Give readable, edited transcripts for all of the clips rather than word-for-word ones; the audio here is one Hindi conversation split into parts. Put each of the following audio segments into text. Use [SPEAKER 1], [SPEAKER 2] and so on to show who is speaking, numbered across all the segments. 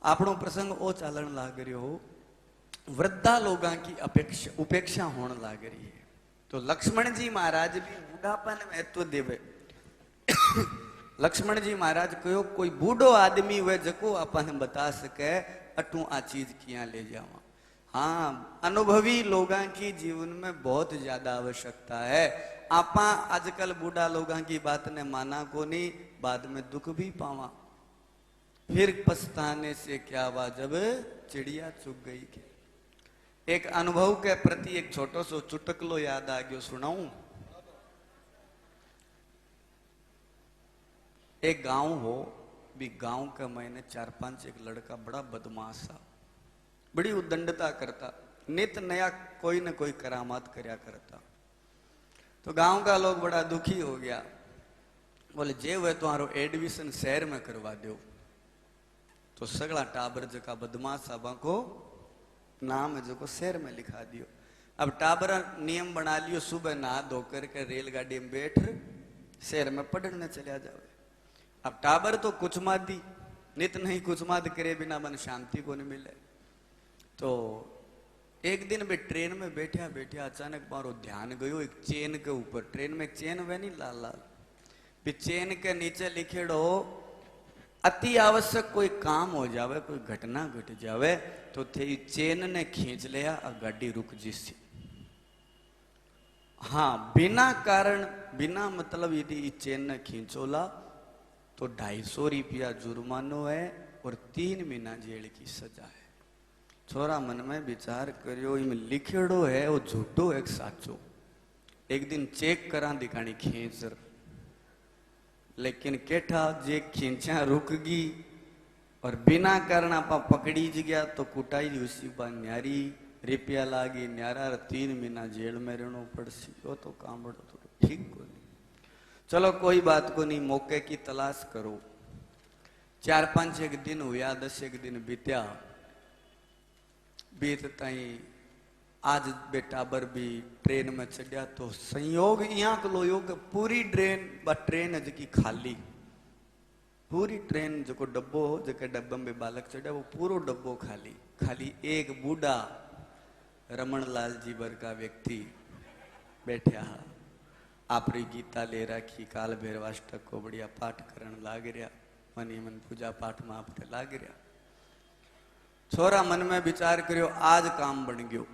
[SPEAKER 1] આપણો પ્રસંગ ओ चालन लाग रही हो, वृद्धा लोगों की अपेक्षा उपेक्षा होने लाग रही है। तो लक्ष्मण जी महाराज भी बूढ़ापा ने महत्व देवे। लक्ष्मण जी महाराज कहो कोई बूढ़ो आदमी हुए जको अपन बता सके अटू आ चीज किया ले जावा। हाँ, अनुभवी लोगों की जीवन में बहुत ज्यादा आवश्यकता है। आपा आजकल बूढ़ा लोगों की बात ने माना को नहीं, बाद में दुख भी पावा। फिर पछताने से क्या हुआ जब चिड़िया चुग गई के। एक अनुभव के प्रति एक छोटो सो चुटकलो याद आ गयो, सुनाऊं। एक गांव हो, भी गांव के मैंने 4-5 एक लड़का बड़ा बदमाश था, बड़ी उदंडता करता, नित नया कोई न कोई करामात करया करता। तो गांव का लोग बड़ा दुखी हो गया, बोले जे हुए तुम्हारो एडमिशन शहर में करवा दो। तो सगला टाबर जका बदमाश साहबा को नाम है जो को शहर में लिखा दियो। अब टाबर नियम बना लियो, सुबह नहा धोकर के रेलगाड़ी में बैठ शहर में पढ़ने चलिया जावे। अब टाबर तो कुछ मादी नित नहीं कुछ माद करे बिना मन शांति को नहीं मिले। तो एक दिन वे ट्रेन में बैठा बैठा अचानक मारो ध्यान गयो एक चेन के ऊपर। ट्रेन में एक चेन वे नहीं लाल लाल, चेन के नीचे लिखेड़ो अति आवश्यक कोई काम हो जावे, कोई घटना घट जावे तो थे चेन ने खींच लिया और गाड़ी रुक जिससे। हाँ, बिना कारण बिना मतलब यदि चेन ने खींचोला तो 250 रुपया जुर्मानो है और 3 महीना जेल की सजा है। छोरा मन में विचार करियो, इम लिखेड़ो है वो झूठो है साचो। एक दिन चेक करा दिखानी खींच, लेकिन केठा जे खींचा रुक गई और बिना कारण आप पकड़ी ज गया तो कुटाई उसी बार न्यारी रुपया लागी न्यारा 3 महीना जेल में रहना पड़सी। वो तो काम बड़ो थोड़ा ठीक को नहीं। चलो कोई बात को नहीं, मौके की तलाश करो। 4-5 एक दिन हुआ, 10 एक दिन बीत्या, बीतता ही आज बेटा बर भी ट्रेन में चढ़िया तो संयोग यहाँ को योग पूरी ट्रेन जी खाली, पूरी ट्रेन जो डब्बो हो जो डब्बे में बालक चढ़िया वो पूरो डब्बो खाली। खाली एक बूढ़ा रमणलाल जी बर का व्यक्ति बैठा, आपरी गीता ले रखी, काल भैरवाष्टक को बढ़िया पाठ करण लाग रहा, मनी मन पूजा पाठ में आप लाग रहा। छोरा मन में विचार करियो आज काम बन गयो,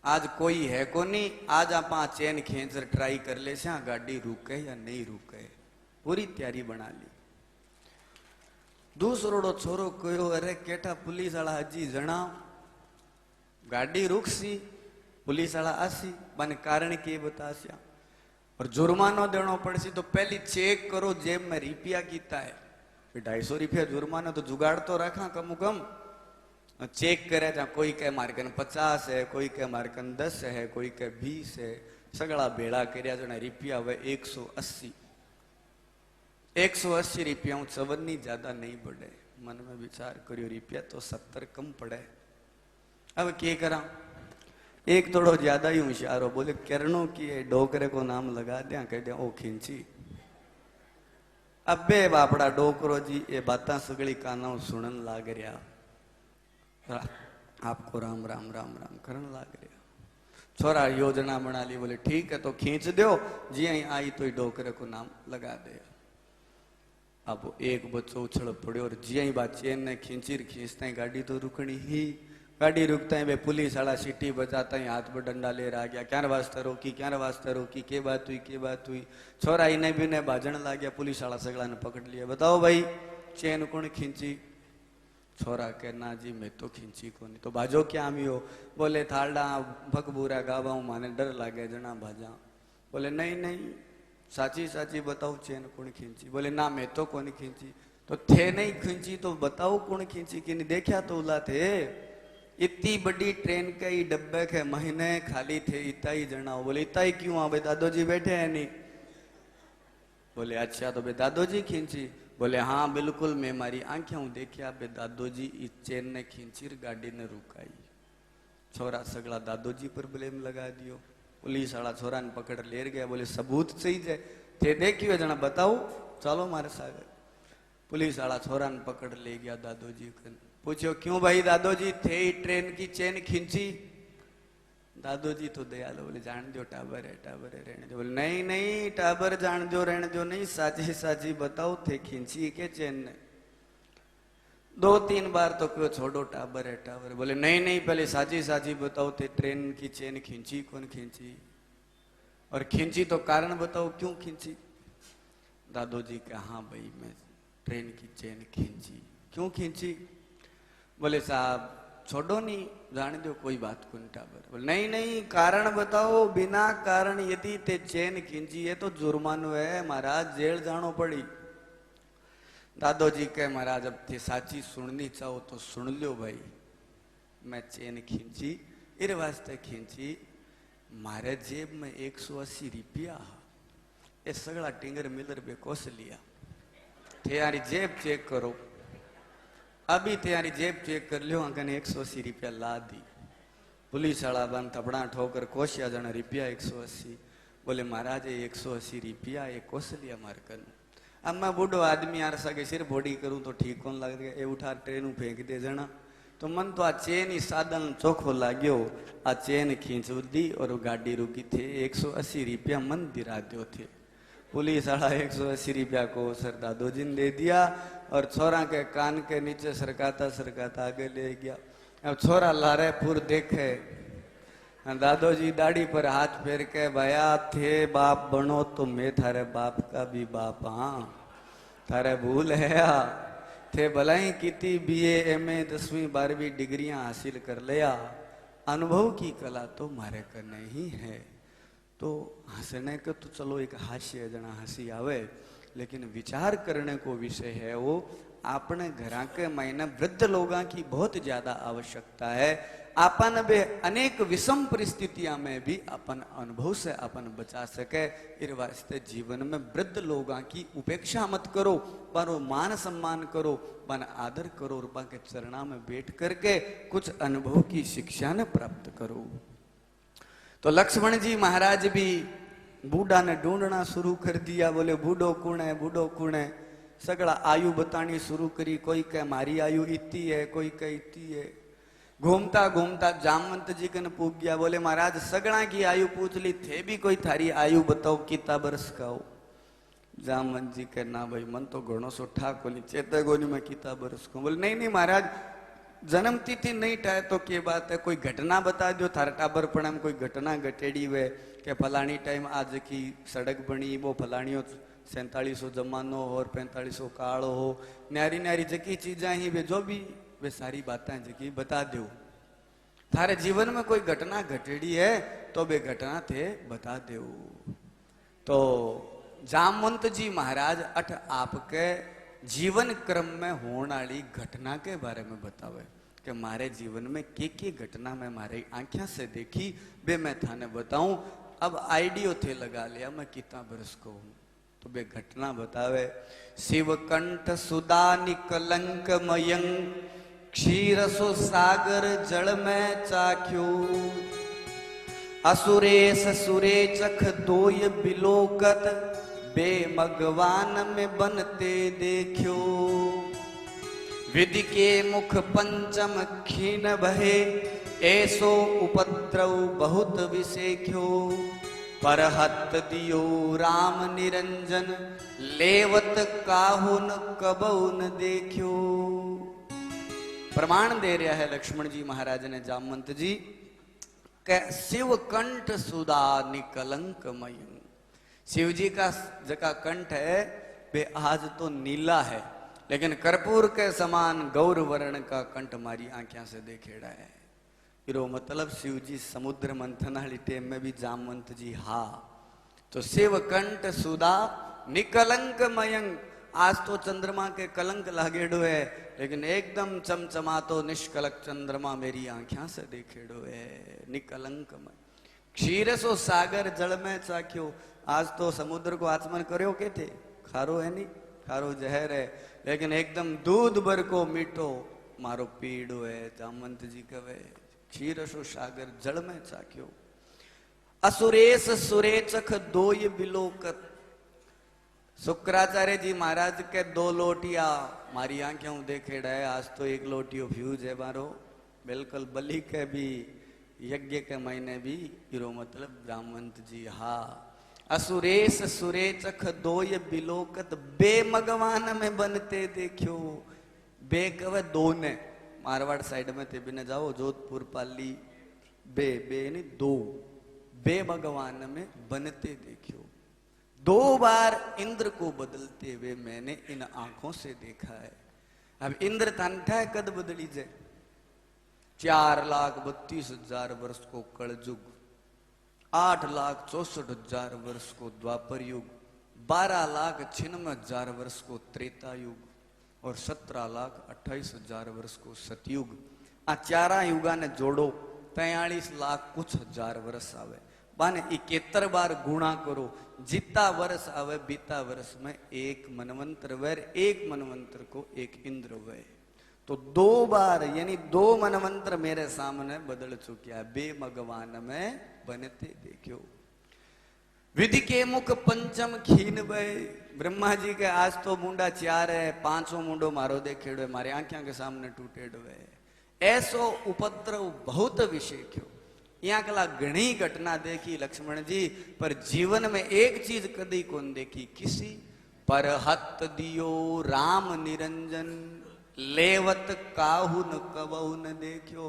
[SPEAKER 1] आज कोई है को नहीं, आज आप चेन खींच ट्राई कर ले से गाड़ी रुके या नहीं रुके। पूरी तैयारी बना ली। दूसरोड़ो छोरो कहो अरे केठा पुलिस वाला हजी जना गाड़ी रुकसी, पुलिस वाला आसी बन कारण के बतास्या और जुर्मानो देना पड़सी। तो पहली चेक करो जेब में रुपया किता है। 250 रुपया जुर्माना तो जुगाड़ तो रखा कम कम। चेक करे जहाँ कोई कह मार्कन 50 है, कोई कह मार्कन 10 है, कोई कह 20 है, सगड़ा बेड़ा कर्या जना रुपया हुए 180। 180 रुपया चवन्नी ज्यादा नहीं बढ़े। मन में विचार करियो रुपया तो 70 कम पड़े। अब क्या करा, एक थोड़ो ज्यादा ही होशियार हो, बोले करनो की डोकरे को नाम लगा दिया, कह दिया ओ खींची। अबे बापड़ा डोकरो जी ये बात सगड़ी काना सुनन लाग रहा, आपको राम राम राम राम करन लाग रहा। छोरा योजना बना ली, बोले ठीक है तो खींच दो, जी आई तो डोकरे को नाम लगा दे। अब एक बच्चों उछल पड़ो और जी बात चेन ने खींचता ही गाड़ी तो रुकनी ही। गाड़ी रुकता है वे पुलिस वाला सीटी बजाता ही हाथ पर डंडा ले रहा गया, क्या वास्ते रोकी, क्या वास्ते रोकी, के बात हुई, के बात हुई। छोरा इन्हें भी ने भाजन लग गया, पुलिस वाला सगड़ा ने पकड़ लिया, बताओ भाई चेन कौन खींची। छोरा के ना जी मैं तो खींची को नहीं। तो भाजो क्या आमी हो, बोले थालडा भगबूरा गावा हूँ, माने डर लागे जना भाजा। बोले नहीं नहीं साची साची बताओ चेन कौन खींची। बोले ना मैं तो कौन खींची। तो थे नहीं खींची तो बताओ कौन खींची कि नहीं, देखा तो उला थे। इतनी बड़ी ट्रेन के ही डब्बे के महीने खाली थे, इतना ही जनाओ। बोले इतना ही क्यों, आ दादो जी बैठे हैं नहीं। बोले अच्छा तो बे दादो जी खींची। बोले हाँ बिल्कुल, मैं मारी आंखें देखिया बे दादो जी इस चेन ने खींची गाड़ी ने रुकाई। छोरा सगड़ा दादो जी पर ब्लेम लगा दियो। पुलिस वाला छोरा ने पकड़ ले गया, बोले सबूत सही है थे देखियो जना बताओ, चलो मारे सागर। पुलिस वाला छोरा ने पकड़ ले गया दादोजी को। पूछो क्यों भाई दादोजी, थे ही ट्रेन की चेन खींची? दादोजी तो दयालु, बोले जान दो टाबर है रहने दो। बोले नहीं नहीं टाबर जान दो रहने दो नहीं, साची साची बताओ थे खींची के चेन ने? 2-3 बार तो क्यों छोड़ो टाबर है। बोले नहीं नहीं पहले साची साची बताओ थे ट्रेन की चेन खींची कौन खींची, और खींची तो कारण बताओ क्यों खींची? दादोजी कहा हाँ भाई मैं ट्रेन की चेन खींची। क्यों खींची? बोले साहब छोड़ो नहीं जाने दो कोई बात कौन टाबर। बोले नहीं नहीं कारण बताओ, बिना कारण यदि ते चेन खींची है तो जुर्मानो है महाराज, जेल जानो पड़ी। दादोजी कहे महाराज अब थे साची सुननी चाहो तो सुन लो भाई, मैं चेन खींची इस वास्ते खींची, मारे जेब में 180 रुपया, ये सगड़ा टिंगर मिलर बे कोस लिया। तेरी जेब चेक करो, अभी तेरी जेब चेक कर लियो, अंकन 180 रुपया ला दी। पुलिस वाला बन थपड़ा ठोकर कोशिया जन रुपया 180। बोले महाराज 180 रुपया ये कोस लिया मार कन। अब मैं बूढ़ो आदमी यार सके सिर बॉडी करूं तो ठीक कौन लग गया, ये उठा ट्रेन फेंक दे जना। तो मन तो आ चेन ही साधन चोखो लाग्यो, आ चेन खींच दी और गाड़ी रुकी थे। 180 रुपया मन दिरा दो थे। पुलिस वाला 180 रुपया को सर दादोजी ने दे दिया और छोरा के कान के नीचे सरकाता सरकाता आगे ले गया। अब छोरा लारे पुर देखे, दादोजी दाढ़ी पर हाथ फेर के भया थे बाप बनो तो मैं थारे बाप का भी बाप, हाँ थारे भूल है थे भलाई कीती BA MA 10वीं 12वीं डिग्रियां हासिल कर लिया, अनुभव की कला तो मारे करने ही है। तो हंसने का तो चलो एक हास्य जना हंसी आवे, लेकिन विचार करने को विषय है वो अपने घर के मायने वृद्ध लोगों की बहुत ज्यादा आवश्यकता है। अपन बे अनेक विषम परिस्थितियां में भी अपन अनुभव से अपन बचा सके, इस वास्ते जीवन में वृद्ध लोगों की उपेक्षा मत करो, पर वो मान सम्मान करो, पर आदर करो और उनके चरणा में बैठ करके कुछ अनुभव की शिक्षा ने प्राप्त करो। तो लक्ष्मण जी महाराज भी बूढ़ा ने ढूंढना शुरू कर दिया। बोले बूढ़ो कौन है, बूढ़ो कौन है? सगड़ा आयु बतानी शुरू करी, कोई कह मारी आयु इतनी है, कोई कह इतनी है। घूमता घूमता जामवंत जी कन पूछ गया। बोले महाराज सगड़ा की आयु पूछ ली थे भी कोई थारी आयु बताओ कितना बरस का हो? जामवंत जी कह ना भाई मन तो घणो सो ठाको नहीं चेते गोनी में कितना बरस को। बोले नहीं नहीं महाराज जन्म तिथि नहीं टाए तो क्या बात है, कोई घटना बता दो थारा टाबर पड़ा में कोई घटना घटेड़ी हुए के फलानी टाइम आज की सड़क बनी वो फलानियों 4700 जमानो और 4500 काल हो, न्यारी न्यारी जकी चीजा ही वे जो भी वे सारी बातें जकी बता दो। थारे जीवन में कोई घटना घटेड़ी है तो वे घटना थे बता दो। तो जामवंत जी महाराज अठ आपके जीवन क्रम में होने वाली घटना के बारे में बतावे कि मारे जीवन में के घटना में मारे आंखों से देखी बे मैं थाने बताऊं। अब आइडियो थे लगा लिया मैं कितना बरस को हूं, तो बे घटना बतावे। शिवकंठ सुदा निकलंक मयंक क्षीरसो सागर जल में चाख्यो, असुरेश सुरे चख दोय बिलोकत बे मगवान में बनते देखियो, विधि के मुख पंचम खीन बहे ऐसो उपद्रव बहुत विसेख्यो, पर हत दियो राम निरंजन लेवत काहुन कबहुन देखियो। प्रमाण दे रहा है लक्ष्मण जी महाराज ने जामवंत जी के शिवकंठ सुदा निकलंक मयंक। शिव जी का जका कंठ है वे आज तो नीला है, लेकिन कर्पूर के समान गौर वर्ण का कंठ मारी आंखों से देखेड़ा है। इरो मतलब शिव जी समुद्र मंथन वाली टेम में भी जामवंत जी हा। तो शिव कंठ सुदा निकलंक मयंक, आज तो चंद्रमा के कलंक लागेड़ो है, लेकिन एकदम चमचमातो निष्कलक चंद्रमा मेरी आंखों से देखेड़ो है। निकलंक मय क्षीरसो सागर जल में चाख्यो, आज तो समुद्र को आचमन करो के थे, खारो है नहीं, खारो जहर है, लेकिन एकदम दूध भर को मीठो मारो पीड़ो है। जामवंत जी कहे क्षीरसो सागर जल में चाख्यो, असुरेश सुरेचख दोय बिलोकत। शुक्राचार्य जी महाराज के 2 लोटिया मारी आंखें देखेड़ा है। आज तो 1 लोटियो फ्यूज है मारो बिल्कुल बलि के भी यज्ञ के महीने भी हीरो मतलब ब्राह्मणत जी। हा असुरेश सुरेचख दोय बिलोकत बे मगवान में बनते देखियो। बे कवे 2 ने मारवाड़ साइड में थे बिना जाओ जोधपुर पाली बे नहीं 2 बे भगवान में बनते देखियो। 2 बार इंद्र को बदलते हुए मैंने इन आंखों से देखा है। अब इंद्र तंठा कद बदली जाए 4,32,000 वर्ष को कलयुग, 8,64,000 वर्ष को द्वापर युग, 12,96,000 वर्ष को त्रेता युग और 17,28,000 वर्ष को सतयुग। आ 4 युगा ने जोड़ो 43 लाख कुछ हजार वर्ष आवे। बाने 71 बार गुणा करो जितना वर्ष आवे बीता वर्ष में 1 मनवंतर वैर 1 मनवंतर को 1 इंद्र वै। तो 2 बार यानी 2 मनवंतर मेरे सामने बदल चुकिया। बे भगवान में बनते देखियो। विधि के मुख पंचम खीन वै। ब्रह्मा जी के आज तो मुंडा 4 है, 5वां मुंडो मारो देखेड़ो है, मारे आंखों के सामने टूटेड़ो है। ऐसो उपद्रव बहुत विषेक्यो। यहाँ कला घणी घटना देखी लक्ष्मण जी, पर जीवन में एक चीज कदी कौन देखी किसी पर हत दियो राम निरंजन लेवत काहू न कबहू न देखियो।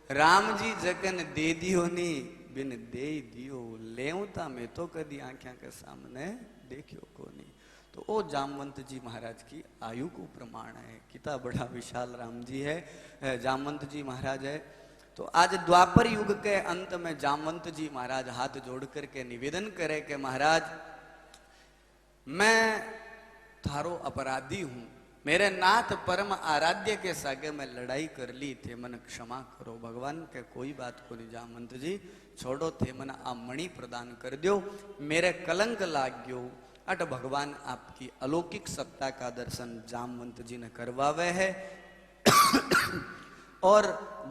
[SPEAKER 1] राम जी जगन दे दियो नी बिन दे दियो लेवता में तो कदी आंखों के सामने देखियो को नहीं। तो ओ जामवंत जी महाराज की आयु को प्रमाण है। कितना बड़ा विशाल राम जी है, जामवंत जी महाराज है। तो आज द्वापर युग के अंत में जामवंत जी महाराज हाथ जोड़ करके निवेदन करे कि महाराज मैं थारो अपराधी हूं, मेरे नाथ परम आराध्य के सागे में लड़ाई कर ली थे, मन क्षमा करो। भगवान के कोई बात को नहीं जामवंत जी छोड़ो थे, मन आप मणि प्रदान कर दो, मेरे कलंक लाग गयो। अट भगवान आपकी अलौकिक सत्ता का दर्शन जामवंत जी ने करवावे है। और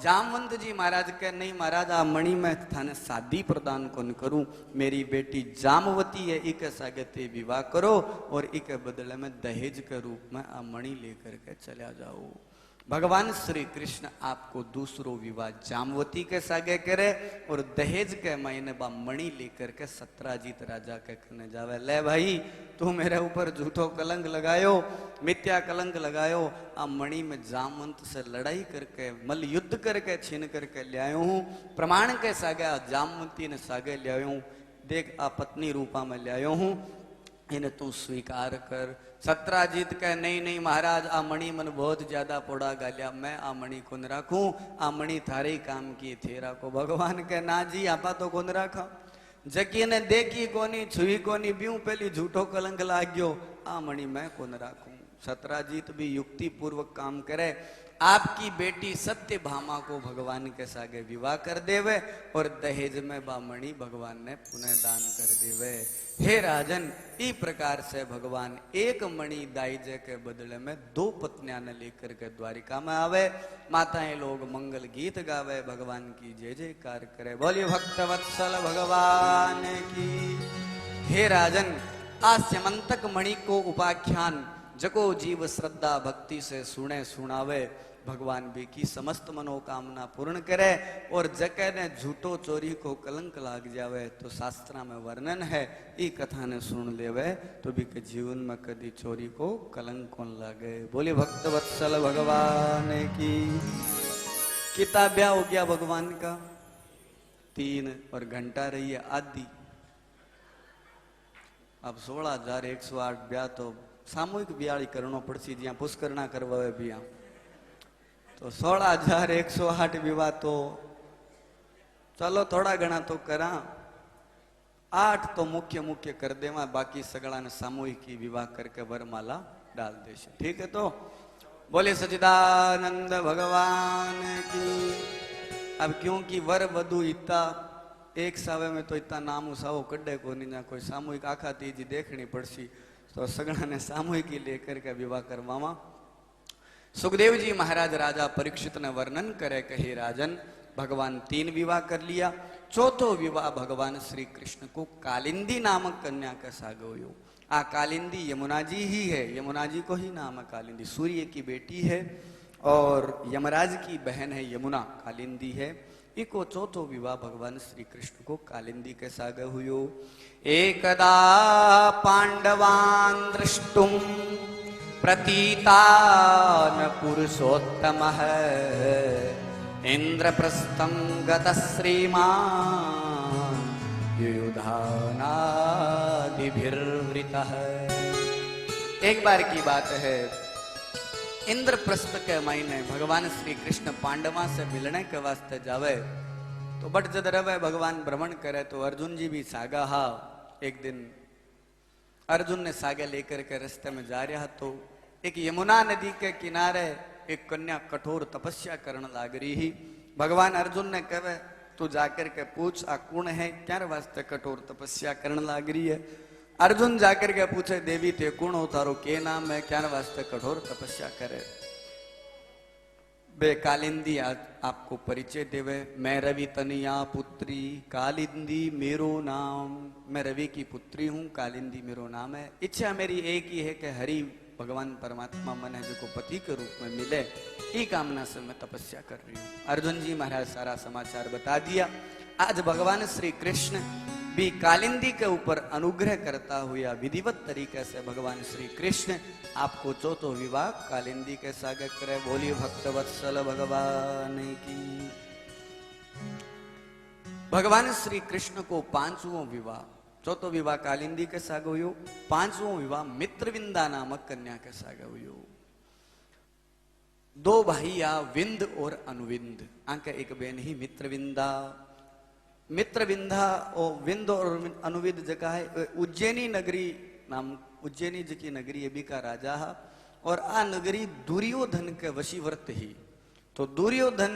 [SPEAKER 1] जामवंत जी महाराज के नहीं महाराज आ मणि में थाने शादी प्रदान कौन करूं, मेरी बेटी जामवती है इके सागते विवाह करो और इके बदले में दहेज के रूप में आ मणि लेकर के चला जाओ। भगवान श्री कृष्ण आपको दूसरो विवाह जामवती के सागे करे और दहेज के महीने बा मणि लेकर के सत्राजीत राजा के कहने जावे, ले भाई तू मेरे ऊपर झूठो कलंक लगायो, मिथ्या कलंक लगायो। आ मणि में जामवंत से लड़ाई करके मल युद्ध करके छीन करके ले आयो हूं, प्रमाण के सागे जामवती ने सागे ले आयो हूं, देख आ पत्नी रूपा में ले आयो हूं, इन्हें तू स्वीकार कर। सत्राजीत कह नहीं नहीं महाराज आ मणि मन बहुत ज्यादा पोड़ा गालिया, मैं आ मणि कौन राखूं, आ मणि थारे काम की थे राखो। भगवान के ना जी आपा तो कौन राखा, जकी ने देखी कोनी छुई कोनी ब्यूं पहली झूठो कलंक लाग गयो, आ मणि मैं कौन राखूं। सत्राजीत भी युक्ति पूर्वक काम करे, आपकी बेटी सत्य भामा को भगवान के सागे विवाह कर देवे और दहेज में बामणी भगवान ने पुनः दान कर देवे। हे राजन, इस प्रकार से भगवान एक मणि दाइजे के बदले में 2 पत्नियां ने लेकर के द्वारिका में आवे। माताएं लोग मंगल गीत गावे, भगवान की जय जयकार करे। बोलिए भक्तवत्सल भगवान की। हे राजन, आ स्यमंतक मणि को उपाख्यान जको जीव श्रद्धा भक्ति से सुने सुनावे, भगवान भी की समस्त मनोकामना पूर्ण करे। और जके ने झूठो चोरी को कलंक लाग जावे तो शास्त्र में वर्णन है, ई कथा ने सुन लेवे तो भी के जीवन में कभी चोरी को कलंक कौन लागे। बोले भक्तवत्सल भगवान की। कितना ब्याह हो गया भगवान का? 3 और घंटा रही है आदि। अब 16,108 ब्याह तो सामूहिक ब्याह करनो पड़सी, ज्यां पुष्करणा करवावे बिया तो 16,108 विवाह तो चलो थोड़ा घना तो करा, 8 तो मुख्य मुख्य कर देवा, बाकी सगड़ा ने सामूहिक विवाह करके वरमाला डाल देश। ठीक है, तो बोले सच्चिदानंद भगवान की। अब क्योंकि वर वधु इतना एक सावे में तो इतना नाम उसावो कड्डे को नहीं, ना कोई सामूहिक आखा तीजी देखनी पड़सी, तो सगड़ा ने सामूहिक लेकर के विवाह करवावा। सुखदेव जी महाराज राजा परीक्षित ने वर्णन करे, कहे राजन भगवान 3 विवाह कर लिया, चौथो विवाह भगवान श्री कृष्ण को कालिंदी नामक कन्या के सागे हुयो। आ कालिंदी यमुना जी ही है, यमुना जी को ही नाम है कालिंदी, सूर्य की बेटी है और यमराज की बहन है यमुना, कालिंदी है। इको चौथो विवाह भगवान श्री कृष्ण को कालिंदी के साग हुयो। एकदा पांडवान दृष्टुम प्रतीतान पुरुषोत्तमः इंद्रप्रस्थं गतः श्रीमान् युधानादिभिर्वृतः। एक बार की बात है, इंद्रप्रस्थ के महीने भगवान श्री कृष्ण पांडवा से मिलने के वास्ते जावे तो बट जद रवे भगवान भ्रमण करे तो अर्जुन जी भी सागा हा। एक दिन अर्जुन ने सागे लेकर के रास्ते में जा रहा तो एक यमुना नदी के किनारे एक कन्या कठोर तपस्या करने लाग रही ही। भगवान अर्जुन ने कहे तू जाकर के पूछ आ कौन है, क्या वास्ते कठोर तपस्या करने लाग रही है। अर्जुन जाकर के पूछे देवी ते कौन हो, तारो के नाम है, क्या वास्ते कठोर तपस्या करे। बे कालिंदी आपको परिचय देवे, मैं रवि तनिया पुत्री कालिंदी मेरो नाम, मैं रवि की पुत्री हूँ, कालिंदी मेरो नाम है। इच्छा मेरी एक ही है कि हरि भगवान परमात्मा मन है जो को पति के रूप में मिले, ई कामना से मैं तपस्या कर रही हूँ। अर्जुन जी महाराज सारा समाचार बता दिया। आज भगवान श्री कृष्ण भी कालिंदी के ऊपर अनुग्रह करता हुआ विधिवत तरीके से भगवान श्री कृष्ण आपको चौथो विवाह कालिंदी के साथ करे। बोलिए भक्तवत्सल भगवान की। भगवान श्री कृष्ण को पांचवों विवाह, चौथो विवाह कालिंदी के साथ हुयो, पांचवों विवाह मित्रविंदा नामक कन्या के साथ हुयो। दो भाई या विंद और अनुविंद, आंके एक बहन ही मित्रविंदा। मित्रविंदा और विंद और अनुविंद जगह है उज्जैनी नगरी नाम, उज्जैनी जी की नगरी ये भी का राजा है और आ नगरी दुर्योधन के वशीवर्त ही। तो दुर्योधन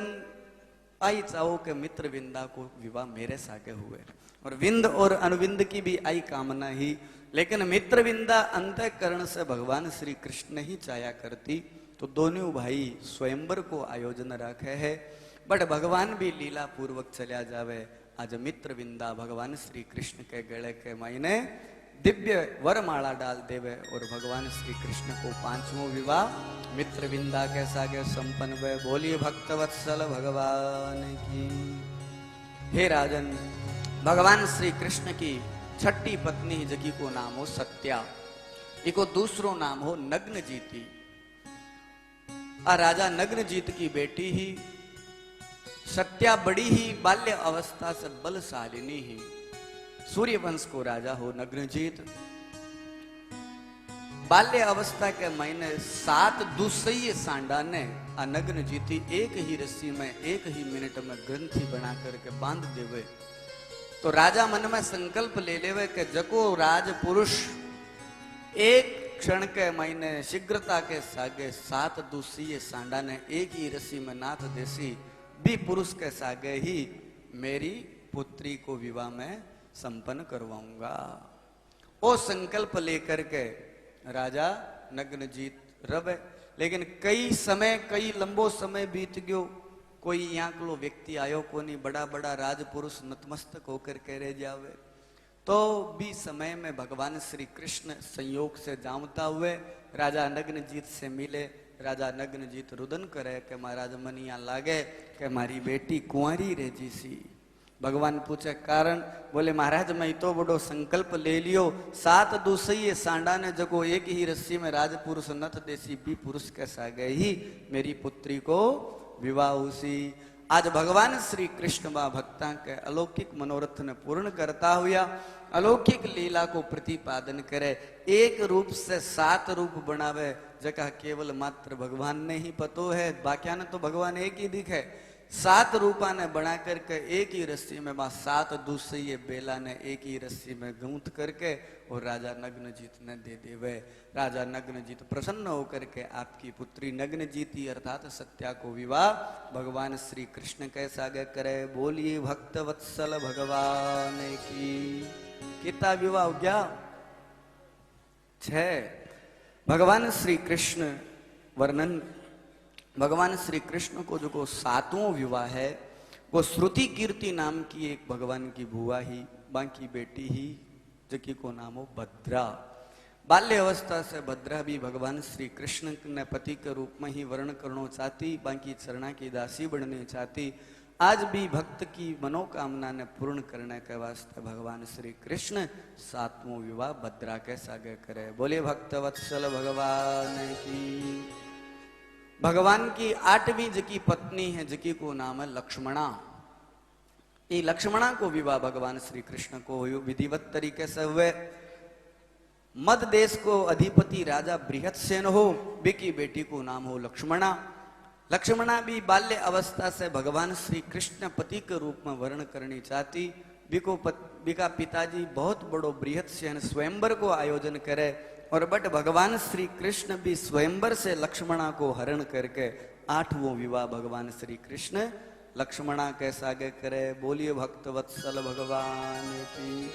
[SPEAKER 1] आई चाहो के मित्रविंदा को विवाह मेरे सागे हुए और विंद और अनुविंद की भी आई कामना ही, लेकिन मित्रविंदा अंतःकरण से भगवान श्री कृष्ण ही चाया करती। तो दोनों भाई स्वयंवर को आयोजन रखे है, बट भगवान भी लीला पूर्वक चला जावे। आज मित्रविंदा भगवान श्री कृष्ण के गले के मायने दिव्य वरमाला डाल देवे और भगवान श्री कृष्ण को पांचवों विवाह मित्रविंदा के सागे संपन्न हुए। बोलिए भक्तवत्सल भगवान की। हे राजन, भगवान श्री कृष्ण की छठी पत्नी जकी को नाम हो सत्या, इको दूसरो नाम हो नग्नजीती। आ राजा नग्नजीत की बेटी ही सत्या बड़ी ही बाल्य अवस्था से बलशालिनी ही। सूर्यवंश को राजा हो नग्नजीत। बाल्य अवस्था के महीने 7 दुसैये सांडा ने आ नग्नजीती एक ही रस्सी में एक ही मिनट में ग्रंथि बना करके बांध देवे। तो राजा मन में संकल्प ले लेवे कि जको राज पुरुष एक क्षण के महीने शीघ्रता के सागे 7 दुसैये सांडा ने एक ही रस्सी में नाथ देसी भी पुरुष के सागे ही मेरी पुत्री को विवाह में संपन्न करवाऊंगा। ओ संकल्प लेकर के राजा नग्नजीत रवे। लेकिन कई लंबो समय बीत गयो, कोई यहाँ को व्यक्ति आयो को नहीं, बड़ा बड़ा राजपुरुष नतमस्तक होकर के रह जावे। तो भी समय में भगवान श्री कृष्ण संयोग से जामता हुए राजा नग्नजीत से मिले। राजा नग्नजीत रुदन करे कि महाराज मनिया लागे कि मारी बेटी कुंवारी रह जीसी। भगवान पूछे कारण, बोले महाराज मैं तो बड़ो संकल्प ले लियो, 7 दुसैये सांडा ने जगो एक ही रस्सी में राजपुरुष नथ देसी भी पुरुष के सागे ही मेरी पुत्री को विवाह हुसी। आज भगवान श्री कृष्ण बा भक्ता के अलौकिक मनोरथ ने पूर्ण करता हुआ अलौकिक लीला को प्रतिपादन करे। एक रूप से 7 रूप बनावे, जगह केवल मात्र भगवान ने ही पतो है, बाकिया ने तो भगवान एक ही दिखे। 7 रूपा ने बना करके एक ही रस्सी में 7 दुसैये बेला ने एक ही रस्सी में गूंथ करके और राजा नग्नजीत ने दे देवे। राजा नग्नजीत प्रसन्न होकर के आपकी पुत्री नग्नजीती अर्थात सत्या को विवाह भगवान श्री कृष्ण के सागे करे। बोलिए भक्तवत्सल भगवान की। कितना विवाह हो गया? 6। भगवान श्री कृष्ण वर्णन, भगवान श्री कृष्ण को जो 7वां विवाह है वो श्रुति कीर्ति नाम की एक भगवान की बुआ ही बाकी बेटी ही जकी को नाम हो भद्रा। बाल्य अवस्था से भद्रा भी भगवान श्री कृष्ण ने पति के रूप में ही वर्ण करना चाहती, बाकी चरणा की दासी बननी चाहती। आज भी भक्त की मनोकामना ने पूर्ण करने के वास्ते भगवान श्री कृष्ण 7वां विवाह भद्रा के सागे करे। बोले भक्त वत्सल भगवान की। भगवान की 8वीं जकी पत्नी है, जकी को नाम है लक्ष्मणा। ये लक्ष्मणा को विवाह भगवान श्री कृष्ण को विधिवत तरीके से हुए। मध देश को अधिपति राजा बृहत्सेन हो, बिकी बेटी को नाम हो लक्ष्मणा। लक्ष्मणा भी बाल्य अवस्था से भगवान श्री कृष्ण पति के रूप में वर्ण करनी चाहती। बिका पिताजी बहुत बड़ो बृहत्सेन स्वयंवर को आयोजन करे, और बट भगवान श्री कृष्ण भी स्वयंवर से लक्ष्मणा को हरण करके 8वां विवाह भगवान श्री कृष्ण लक्ष्मणा के सागे करे। बोलिए भक्त वत्सल भगवान की।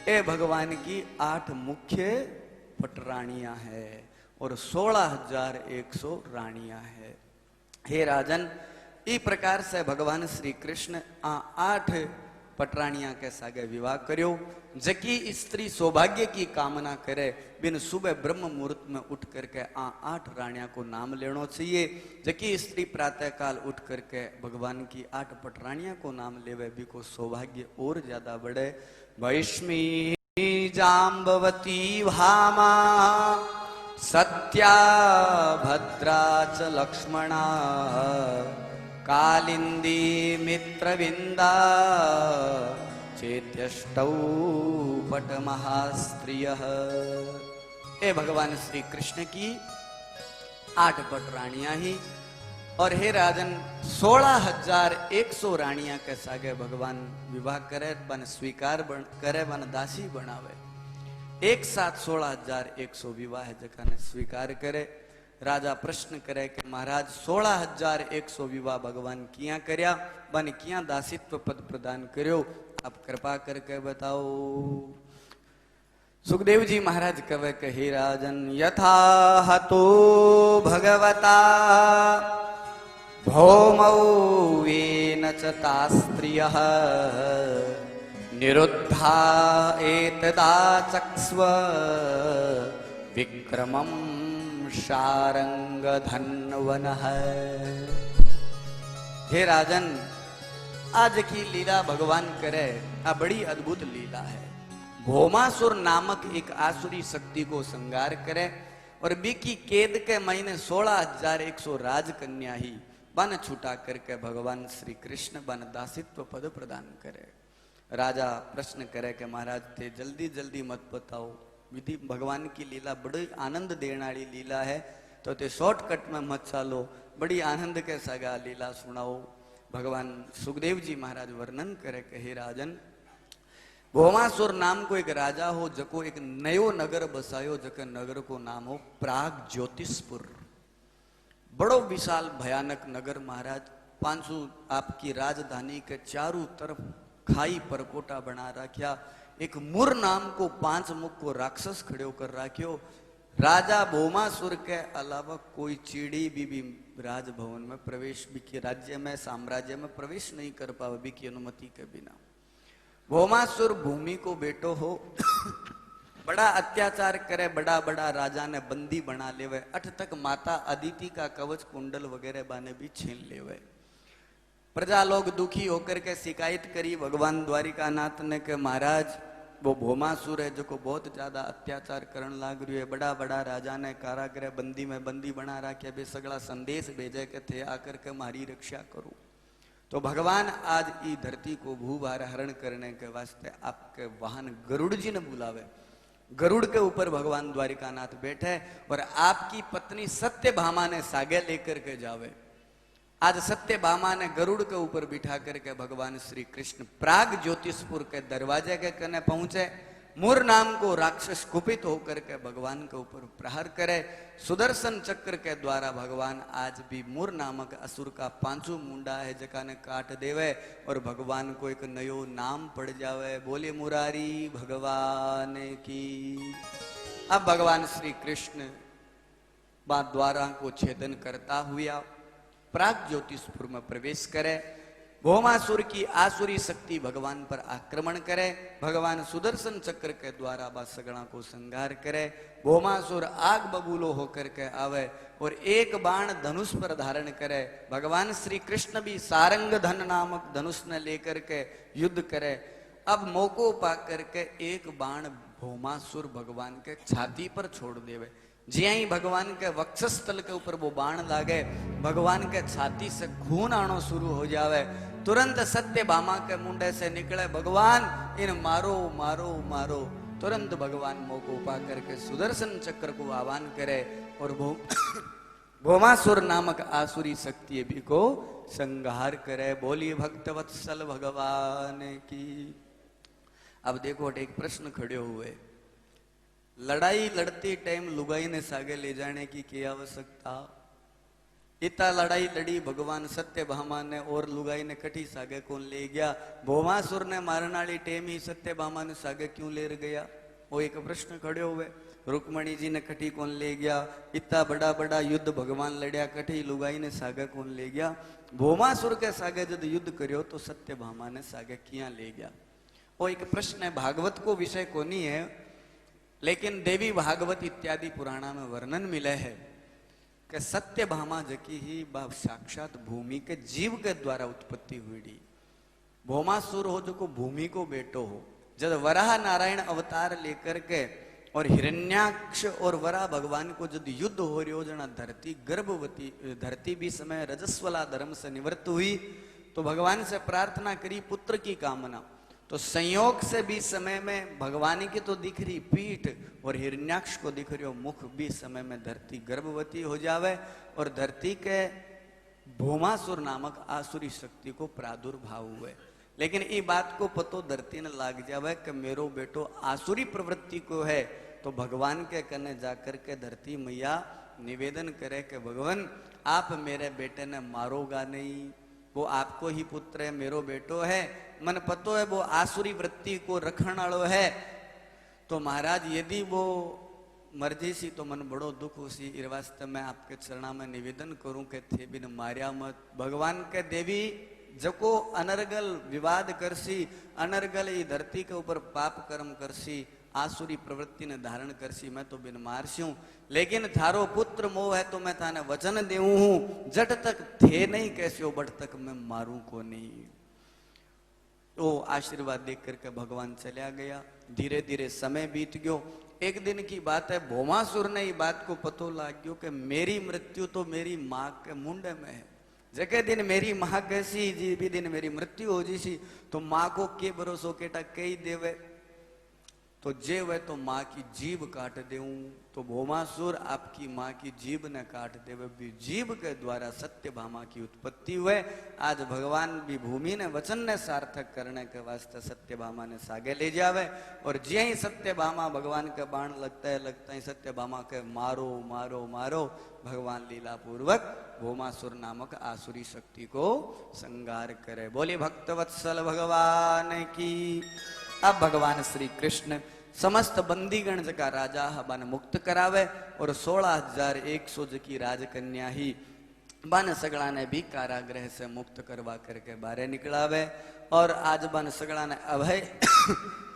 [SPEAKER 1] ए भगवान की 8 मुख्य पटरानियां है और 16,100 रानियां है। हे राजन, इस प्रकार से भगवान श्री कृष्ण 8 पटरानियां के सागे विवाह करियो। जकी स्त्री सौभाग्य की कामना करे, बिन सुबह ब्रह्म मुहूर्त में उठ करके 8 रानियां को नाम लेना चाहिए। जकी स्त्री प्रातः काल उठ करके भगवान की 8 पटरानियां को नाम लेवे, भी को सौभाग्य और ज्यादा बढ़े। वैष्मी जाम्बवती भामा सत्या भद्रा च लक्ष्मणा कालिंदी मित्रविंदा चेत्यष्टौ पट महास्त्रियः। ए भगवान श्री कृष्ण की 8 पट रानियां ही, और हे राजन 16,100 रानियां के सागे भगवान विवाह करे, बन स्वीकार करे, बन दासी बनावे। एक साथ 16,100 विवाह है जका ने स्वीकार करे। राजा प्रश्न करे कि महाराज 16,100 विवाह भगवान किया करया, बन किया दासित्व पद प्रदान करो, आप कृपा करके बताओ। सुखदेव जी महाराज कहे कि हे राजन, यथा हतो भगवता भौमौ वेन च तास्त्रियः निरुद्धा एतदा चक्स्व विक्रमं शारंग धन्वनः। हे राजन, आज की लीला भगवान करे, आ बड़ी अद्भुत लीला है। भौमासुर नामक एक आसुरी शक्ति को संगार करे, और बीकी केद के महीने 16,100 राजकन्या ही बन छूटा करके भगवान श्री कृष्ण बन दासित्व पद प्रदान करे। राजा प्रश्न करे कि महाराज थे जल्दी जल्दी मत बताओ, विधि भगवान की लीला बड़ी आनंद देने वाली लीला है, तो ते शॉर्टकट में मत चालो, बड़ी आनंद के सगा लीला सुनाओ। भगवान सुखदेव जी महाराज वर्णन करे कि हे राजन, भौमासुर नाम को एक राजा हो, जको एक नयो नगर बसायो, जके नगर को नाम हो प्राग ज्योतिषपुर। बड़ो विशाल भयानक नगर महाराज। 500 आपकी राजधानी के चारों तरफ खाई परकोटा बना रखा। एक मुर नाम को 5 मुख को राक्षस खड़े कर राख्यो। राजा भौमासुर के अलावा कोई चीड़ी भी राजभवन में प्रवेश भी के राज्य में साम्राज्य में प्रवेश नहीं कर पावे भी की अनुमति के बिना। भौमासुर भूमि को बेटो हो, बड़ा अत्याचार करे, बड़ा बड़ा राजा ने बंदी बना लेवे, 8 तक माता अदिति का कवच कुंडल वगैरह बाने भी छीन लेवे। प्रजा लोग दुखी होकर के शिकायत करी भगवान द्वारिकानाथ ने के महाराज वो भौमासुर है जो को बहुत ज्यादा अत्याचार करने लाग रही है। बड़ा बड़ा राजा ने कारागृह बंदी में बंदी बना रखे, बे सगला संदेश भेजे के थे आकर के मारी रक्षा करो। तो भगवान आज ई धरती को भूभार हरण करने के वास्ते आपके वाहन गरुड़ जी ने बुलावे। गरुड़ के ऊपर भगवान द्वारिकानाथ बैठे और आपकी पत्नी सत्यभामा ने सागे लेकर के जावे। आज सत्यभामा ने गरुड़ के ऊपर बिठा करके भगवान श्री कृष्ण प्राग ज्योतिषपुर के दरवाजे के कने पहुंचे। मुर नाम को राक्षस कुपित होकर के भगवान के ऊपर प्रहार करे। सुदर्शन चक्र के द्वारा भगवान आज भी मुर नामक असुर का 5 मुंडा है जका ने काट देवे और भगवान को एक नयो नाम पड़ जावे। बोले मुरारी भगवान की। अब भगवान श्री कृष्ण द्वारा को छेदन करता हुआ प्राग ज्योतिषपुर में प्रवेश करे। भौमासुर की आसुरी शक्ति भगवान पर आक्रमण करे, भगवान सुदर्शन चक्र के द्वारा बासगणा को संहार करे। भौमासुर आग बबूलो होकर के आवे और एक बाण धनुष पर धारण करे। भगवान श्री कृष्ण भी सारंग धन नामक धनुष ने लेकर के युद्ध करे। अब मौको पा करके एक बाण भौमासुर भगवान के छाती पर छोड़ देवे। ज्यां ही भगवान के वक्षस्थल के ऊपर वो बाण लागे, भगवान के छाती से खून आनो शुरू हो जावे। तुरंत सत्यभामा के मुंडे से निकले, भगवान इन मारो मारो मारो। तुरंत भगवान मौको पा करके सुदर्शन चक्र को आह्वान करे और भौमासुर नामक आसुरी शक्ति भी को संहार करे। बोलिए भक्तवत्सल भगवान की। अब देखो एक प्रश्न खड़े हुए, लड़ाई लड़ते टाइम लुगाई ने सागे ले जाने की क्या आवश्यकता? इतना लड़ाई लड़ी भगवान सत्यभामा ने और लुगाई ने कठी सागे कौन ले गया? भौमासुर ने मारने वाली टेम ही सत्यभामा ने सागे क्यों ले गया? वो एक प्रश्न खड़े हुए। रुक्मणी जी ने कठी कौन ले गया? इतना बड़ा बड़ा युद्ध भगवान लड़िया, कठी लुगाई ने सागे कौन ले गया? भौमासुर के सागे जब युद्ध करियो तो सत्यभामा ने सागे किया ले गया? वो एक प्रश्न है। भागवत को विषय को नहीं है, लेकिन देवी भागवत इत्यादि पुराणा में वर्णन मिले है कि सत्यभामा जकी ही साक्षात भूमि के जीव के द्वारा उत्पत्ति हुई। भौमासुर हो जो को भूमि को बेटो हो। जब वराह नारायण अवतार लेकर के और हिरण्याक्ष और वराह भगवान को जब युद्ध हो रही हो, जना धरती गर्भवती, धरती भी समय रजस्वला धर्म से निवृत्त हुई तो भगवान से प्रार्थना करी पुत्र की कामना। तो संयोग से भी समय में भगवान की तो दिख रही पीठ और हिरण्याक्ष को दिख रही हो मुख, भी समय में धरती गर्भवती हो जावे और धरती के भौमासुर नामक आसुरी शक्ति को प्रादुर्भाव हुए। लेकिन ये बात को पतो धरती ने लाग जावे कि मेरो बेटो आसुरी प्रवृत्ति को है, तो भगवान के कने जाकर के धरती मैया निवेदन करे कि भगवान आप मेरे बेटे ने मारोगा नहीं, वो आपको ही पुत्र है, मेरो बेटो है, मन पतो है वो आसुरी वृत्ति को रखण वालो है। तो महाराज यदि वो मर्जी सी तो मन बड़ो दुख होसी। इस वास्ते मैं आपके चरणा में निवेदन करूं कि थे बिन मारिया मत। भगवान के देवी जको अनर्गल विवाद करसी, अनर्गल ई धरती के ऊपर पाप कर्म करसी, आसुरी प्रवृत्ति ने धारण करसी, मैं तो बिन मारस्यूं। लेकिन थारो पुत्र मोह है तो मैं थाने वचन देऊं हूं, जट तक थे नहीं कैसे बट तक मैं मारूं को नहीं। तो आशीर्वाद देख करके भगवान चला गया। धीरे धीरे समय बीत गयो। एक दिन की बात है, भौमासुर ने ये बात को पतो लाग गयो कि मेरी मृत्यु तो मेरी माँ के मुंडे में है। जके दिन मेरी माँ कैसी जी भी दिन मेरी मृत्यु हो जी तो माँ को के भरोसो केटा कई देवे, तो जे वह तो माँ की जीभ काट देऊं। तो भौमासुर आपकी माँ की जीभ ने काट देवे, भी जीभ के द्वारा सत्यभामा की उत्पत्ति हुए। आज भगवान भी भूमि ने वचन ने सार्थक करने के वास्ते सत्यभामा ने सागे ले जावे। और जे ही सत्यभामा भगवान के बाण लगता ही सत्यभामा के मारो मारो मारो, भगवान लीला पूर्वक भौमासुर नामक आसुरी शक्ति को संहार करे। बोले भक्तवत्सल भगवान की। अब भगवान श्री कृष्ण समस्त बंदीगण जका राजा बन मुक्त करावे और 16,100 की राजकन्या ही बन सगड़ा ने भी कारागृह से मुक्त करवा करके बारे निकलावे। और आज बन सगड़ा ने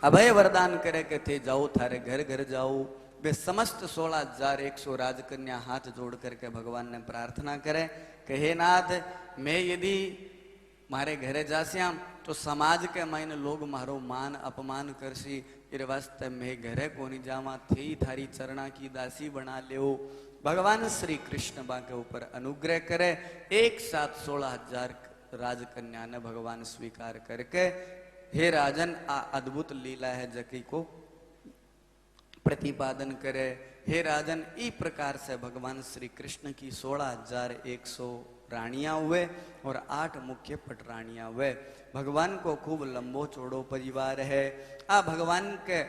[SPEAKER 1] अभय वरदान करे के थे जाओ थारे घर घर जाओ। वे समस्त 16,100 राजकन्या हाथ जोड़ करके भगवान ने प्रार्थना करे कि हे नाथ, मैं यदि मारे घरे जास्याम तो समाज के मायने लोग मारो मान अपमान करसी, इस वास्ते मैं घरे कोनी जावा, थे थारी चरणा की दासी बना ले। भगवान श्री कृष्ण बा के ऊपर अनुग्रह करे। एक साथ 16,000 राजकन्या ने भगवान स्वीकार करके हे राजन आ अद्भुत लीला है जकी को प्रतिपादन करे। हे राजन, इस प्रकार से भगवान श्री कृष्ण की 16,100 रानियां हुए और 8 मुख्य पटरानियां हुए। भगवान को खूब लंबो चौड़ो परिवार है। आ भगवान के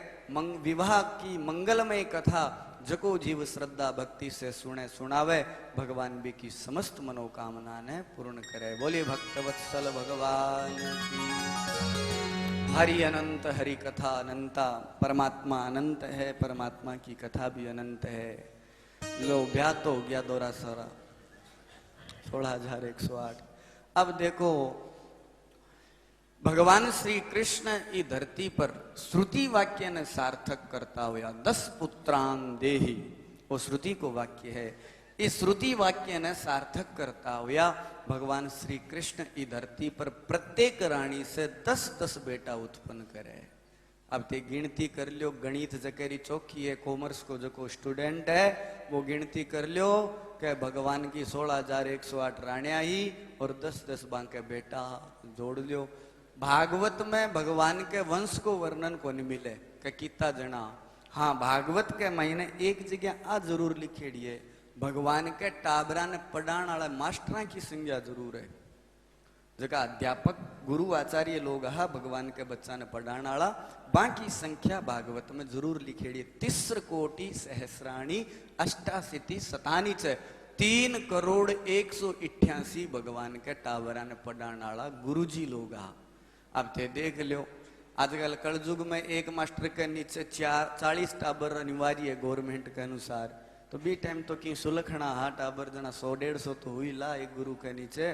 [SPEAKER 1] विवाह की मंगलमय कथा जको जीव श्रद्धा भक्ति से सुने सुनावे, भगवान भी की समस्त मनोकामना ने पूर्ण करे। बोलिए भक्तवत्सल भगवान की। हरि अनंत, हरि कथा अनंता। परमात्मा अनंत है, परमात्मा की कथा भी अनंत है। लो ब्याह तो हो गया दोरा सारा 16,108। अब देखो भगवान श्री कृष्ण ई धरती पर श्रुति वाक्य ने सार्थक करता हुआ 10 पुत्रान देही, वो श्रुति को वाक्य है, इस श्रुति वाक्य ने सार्थक करता हुआ भगवान श्री कृष्ण ई धरती पर प्रत्येक रानी से 10-10 बेटा उत्पन्न करे। अब ते गिनती कर लियो, गणित जकेरी चौकी है, कॉमर्स को जो स्टूडेंट है वो गिनती कर लियो कि भगवान की 16,108 रानियां ही और 10-10 बांके बेटा जोड़ लियो। भागवत में भगवान के वंश को वर्णन को नहीं मिले कि कितना जना। हाँ, भागवत के महीने एक जगह आ जरूर लिखेड़ी है, भगवान के टाबरा ने पढ़ाने वाला मास्टर की संख्या जरूर है। जगह अध्यापक गुरु आचार्य लोग हा भगवान के बच्चा ने पढ़ाने वाला, बाकी संख्या भागवत में जरूर लिखेड़ी है। 30 कोटि सहस्राणी अष्टाशीति शतानी च 3,188,000 भगवान के टाबरा ने पढ़ाने वाला गुरुजी लोग हा। अब थे देख लो, आजकल कलयुग में एक मास्टर के नीचे 40 टाबर अनिवार्य है गवर्नमेंट के अनुसार, तो बी टाइम तो की सुलखना हा टाबर जना 100-150 तो हुई ला एक गुरु के नीचे।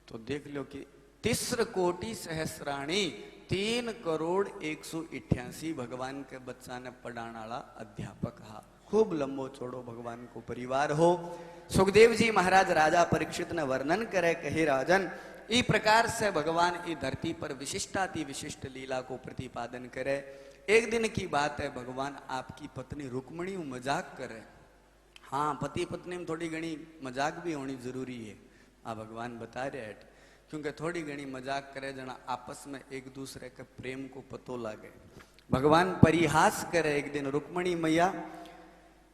[SPEAKER 1] तो देख लो कि 30 कोटि सहस्राणी 3,188,000 भगवान के बच्चा ने पढ़ाने वाला अध्यापक हा। खूब लंबो चौड़ो भगवान को परिवार हो। सुखदेव जी महाराज राजा परीक्षित ने वर्णन करे, कहे राजन ई प्रकार से भगवान ई धरती पर विशिष्टाति विशिष्ट लीला को प्रतिपादन करे। एक दिन की बात है, भगवान आपकी पत्नी रुक्मणी मजाक करे। हाँ, पति पत्नी में थोड़ी घनी मजाक भी होनी जरूरी है, आ भगवान बता रहे हैं, क्योंकि थोड़ी घनी मजाक करे जना आपस में एक दूसरे के प्रेम को पतो लागे। भगवान परिहास करे। एक दिन रुक्मणी मैया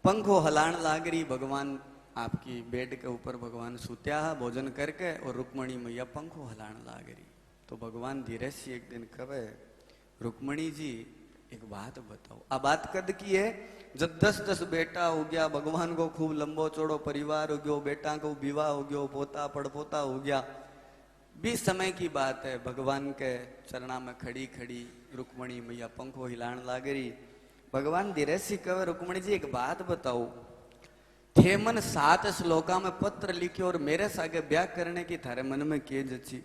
[SPEAKER 1] पंखो हलाण लाग रही, भगवान आपकी बेड के ऊपर भगवान सुत्या भोजन करके और रुक्मणी मैया पंखो हलाण लाग रही। तो भगवान धीरे से एक दिन कहे, रुक्मणी जी एक बात बताओ। अब बात कद की है, जब 10-10 बेटा हो गया, भगवान को खूब लंबो चौड़ो परिवार हो गयो, बेटा को विवाह हो गयो, पोता पड़पोता हो गया, 20 समय की बात है। भगवान के चरणा में खड़ी खड़ी रुक्मणी मैया पंखो हिलाण लाग रही। भगवान धीरे से कहे, रुक्मणी जी एक बात बताओ, थे मन 7 श्लोका में पत्र लिखे और मेरे सागे ब्याह करने की थारे मन में के जची,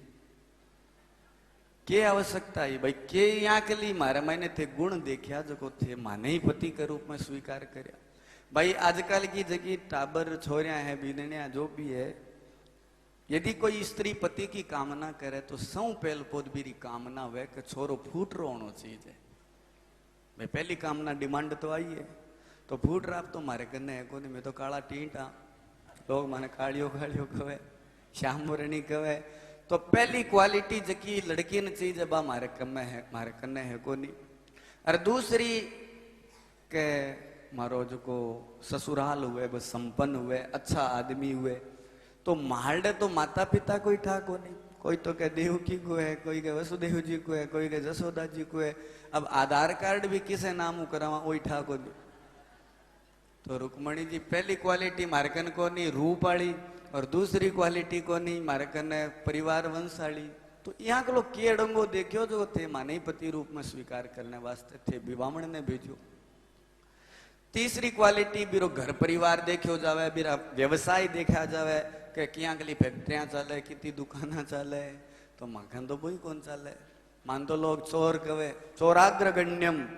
[SPEAKER 1] के आवश्यकता है भाई, के यहाँ के लिए मारे मैंने थे गुण देखा जो थे माने ही पति के रूप में स्वीकार करया। भाई आजकल की जगह टाबर छोरिया है, बीदनिया जो भी है, यदि कोई स्त्री पति की कामना करे तो सौ पहल पोद भी कामना हुए कि छोरो फूट रो होना चाहिए। भाई पहली कामना डिमांड तो आई है, तो फूट राप तो मारे कन्ने है कोनी, मैं तो काला टींटा, लोग माने कालियो कालियो कहे, श्याम मुरणी कहे। तो पहली क्वालिटी जकी लड़की ने चाहिए बा मारे कन्ने है कोनी। और दूसरी के मारो जो को ससुराल हुए, बस संपन्न हुए, अच्छा आदमी हुए। तो मारडे तो माता पिता कोई ठा कोनी, कोई तो के देवकी को है, कोई के वसुदेव जी को है, कोई के जसोदा जी को है। अब आधार कार्ड भी किसे नाम करावा वही ठा कोनी। तो रुक्मणी जी पहली क्वालिटी मारकन को नहीं रूप वाली, और दूसरी क्वालिटी को नहीं मारकन परिवार वंशाली। तो यहाँ के लोग के डंगो देखियो जो थे माने पति रूप में स्वीकार करने वास्ते थे विवामण ने भेजो। तीसरी क्वालिटी बिरो घर परिवार देखियो जावे, बिरा व्यवसाय देखा जावे कि क्या के लिए फैक्ट्रियां चले, कितनी दुकाना चले। तो माखन तो वही कौन चले, मान तो लोग चोर कवे, चोराग्रगण्यम,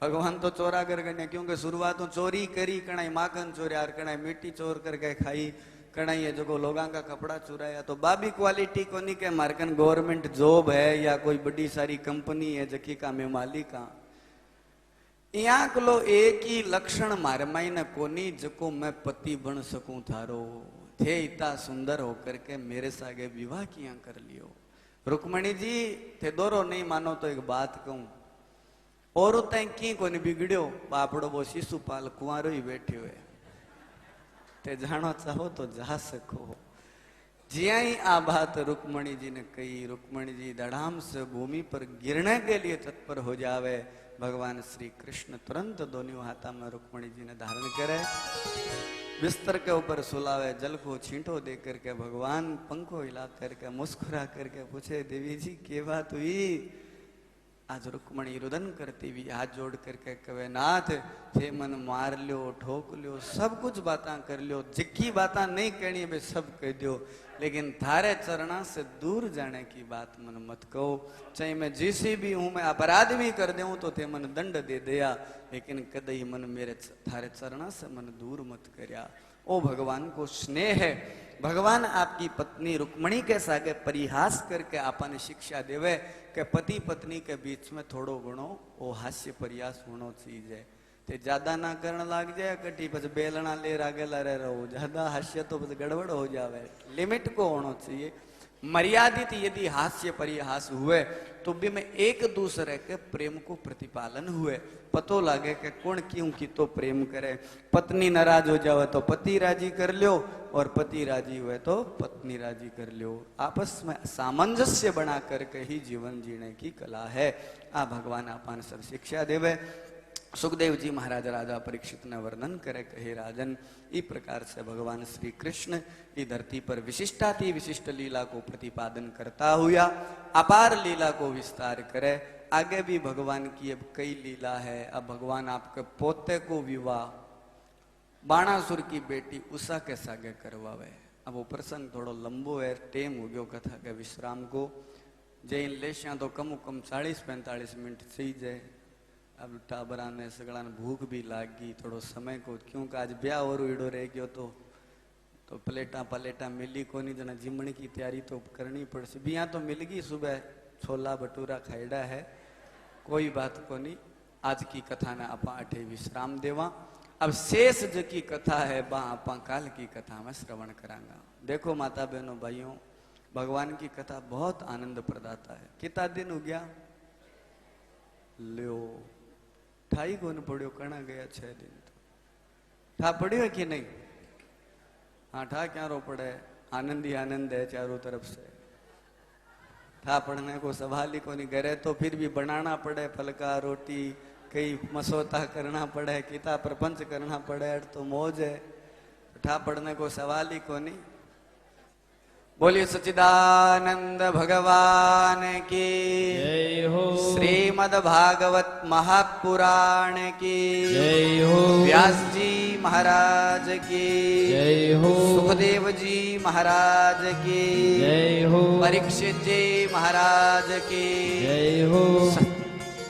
[SPEAKER 1] भगवान तो चोराग्रगण्य, क्योंकि शुरुआत तो चोरी करी, कणाई माखन चोरिया, कणाई मिट्टी चोर करके खाई, कणाई ये जो लोगों का कपड़ा चुराया। तो बाबी क्वालिटी को नहीं के मारकन गवर्नमेंट जॉब है या कोई बड़ी सारी कंपनी है जकी का मैं मालिक हाँ। यहाँ को एक ही लक्षण मारे मायने कोनी जको मैं पति बन सकूं थारो, थे इतना सुंदर होकर के मेरे सागे विवाह किया कर लियो। रुक्मणी जी थे दोरो नहीं मानो तो एक बात कहूं, और की कोनी बिगड़ो, बापड़ो वो शिशुपाल कुंवारो ही बैठे हुए, ते जानो चाहो तो जा सको। जिया ही आ बात रुक्मणी जी ने कही, रुक्मणी जी धड़ाम से भूमि पर गिरने के लिए तत्पर हो जावे। भगवान श्री कृष्ण तुरंत दोनों हाथा में रुक्मणी जी ने धारण करे, बिस्तर के ऊपर सुलावे, जल को छींटो दे करके भगवान पंखो हिला करके मुस्कुरा करके पूछे, देवी जी के बात हुई, आज रुक्मणी रुदन करती हुई हाथ जोड़ करके कहे नाथ थे मन मार लियो ठोक लियो सब कुछ बातें कर लियो जिक्की बातें नहीं कहनी है सब कह दियो लेकिन थारे चरणा से दूर जाने की बात मन मत कहो चाहे मैं जिसी भी हूं मैं अपराध भी कर दूं तो ते मन दंड दे दिया लेकिन कदई मन मेरे थारे चरणा से मन दूर मत करया। ओ भगवान को स्नेह है भगवान आपकी पत्नी रुक्मणी के सागे परिहास करके आपने शिक्षा देवे कि पति पत्नी के बीच में थोड़ो घणो वो हास्य परिहास होनो चीज है ते ज्यादा ना करण लाग जाए कटी बस बेलना ले रागेला रहो ज्यादा हास्य तो बस गड़बड़ हो जावे लिमिट को होना चाहिए मर्यादित यदि हास्य परिहास हुए तो भी में एक दूसरे के प्रेम को प्रतिपालन हुए पतो लागे कि कौन क्यों की तो प्रेम करे पत्नी नाराज हो जावे तो पति राजी कर लियो और पति राजी हुए तो पत्नी राजी कर लियो आपस में सामंजस्य बना करके ही जीवन जीने की कला है आ भगवान आपन सब शिक्षा देवे। सुखदेव जी महाराज राजा परीक्षित ने वर्णन करे कहे राजन इस प्रकार से भगवान श्री कृष्ण इस धरती पर विशिष्टाति विशिष्ट लीला को प्रतिपादन करता हुआ अपार लीला को विस्तार करे। आगे भी भगवान की अब कई लीला है। अब भगवान आपके पोते को विवाह बाणासुर की बेटी उषा के सागे करवावे। अब वो प्रसंग थोड़ो लंबो है टेम हो गयो कथा के विश्राम को जैन लेशिया तो कम 40-45 मिनट सही जाए। अब टाबरा ने सगड़ा ने भूख भी लागी थोड़ो समय को क्योंकि आज ब्याह और इडो रह गयो तो प्लेटा पलेटा मिली कोनी जना जिमण की तैयारी तो करनी पड़सी बिया तो मिल गई सुबह छोला भटूरा खाइडा है कोई बात कोनी। आज की कथा ने आपा अठे विश्राम देवा। अब शेष जो की कथा है बा आपा काल की कथा में श्रवण करांगा। देखो माता बहनों भाइयों भगवान की कथा बहुत आनंद प्रदाता है। कितना दिन हो गया ल्यो ठाई कौन पड़ियो कणा गया 6 दिन तो ठा पड़ियो है कि नहीं। हाँ ठा क्या रो पड़े आनंद ही आनंद है चारों तरफ से। ठा पढ़ने को सवाल ही कोनी घरे तो फिर भी बनाना पड़े फलका रोटी कई मसौता करना पड़े किता प्रपंच करना पड़े तो मौज है। ठा पढ़ने को सवाल ही कोनी। बोलिए सच्चिदानंद भगवान की
[SPEAKER 2] जय हो।
[SPEAKER 1] श्रीमद् भागवत महापुराण की
[SPEAKER 2] जय हो।
[SPEAKER 1] व्यास जी महाराज की
[SPEAKER 2] जय हो।
[SPEAKER 1] सुखदेव जी महाराज की
[SPEAKER 2] जय हो।
[SPEAKER 1] परीक्षित जी महाराज की
[SPEAKER 2] जय हो।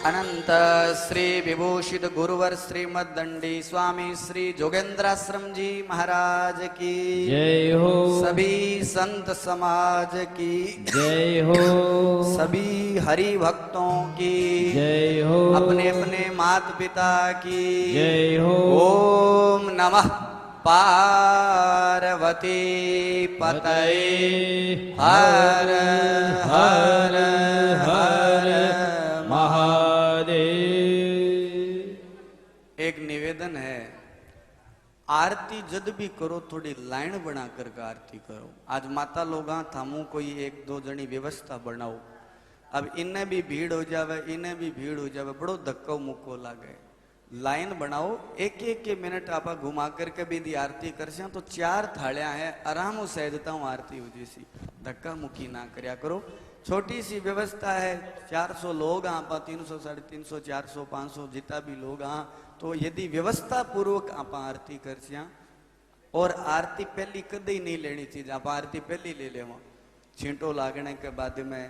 [SPEAKER 1] अनंत श्री विभूषित गुरुवर श्रीमद दंडी स्वामी श्री जोगेंद्राश्रम जी महाराज की
[SPEAKER 2] जय हो।
[SPEAKER 1] सभी संत समाज की
[SPEAKER 2] जय हो।
[SPEAKER 1] सभी हरि भक्तों की
[SPEAKER 2] जय हो।
[SPEAKER 1] अपने अपने माता पिता की
[SPEAKER 2] जय हो।
[SPEAKER 1] ओम नमः पार्वती पतये हर हर हर महादेव। एक निवेदन है आरती जद भी करो थोड़ी लाइन बना करके आरती करो। आज माता लोग थामू कोई 1-2 जनी व्यवस्था बनाओ। अब इन्हें भी भीड़ हो जावे इन्हें भी भीड़ हो जावे बड़ो धक्को मुक्को लागे। लाइन बनाओ एक मिनट आप घुमा करके भी दी आरती कर तो 4 थालियां है आराम सहजता हूँ आरती हो जैसी धक्का मुक्की ना करया करो। छोटी सी व्यवस्था है 400 लोग आप 300 350 400 500 जितना भी लोग तो यदि व्यवस्था पूर्वक आप आरती कर और आरती पहली कदे नहीं लेनी चीज आप आरती पहली ले लेवा छींटो लागने के बाद में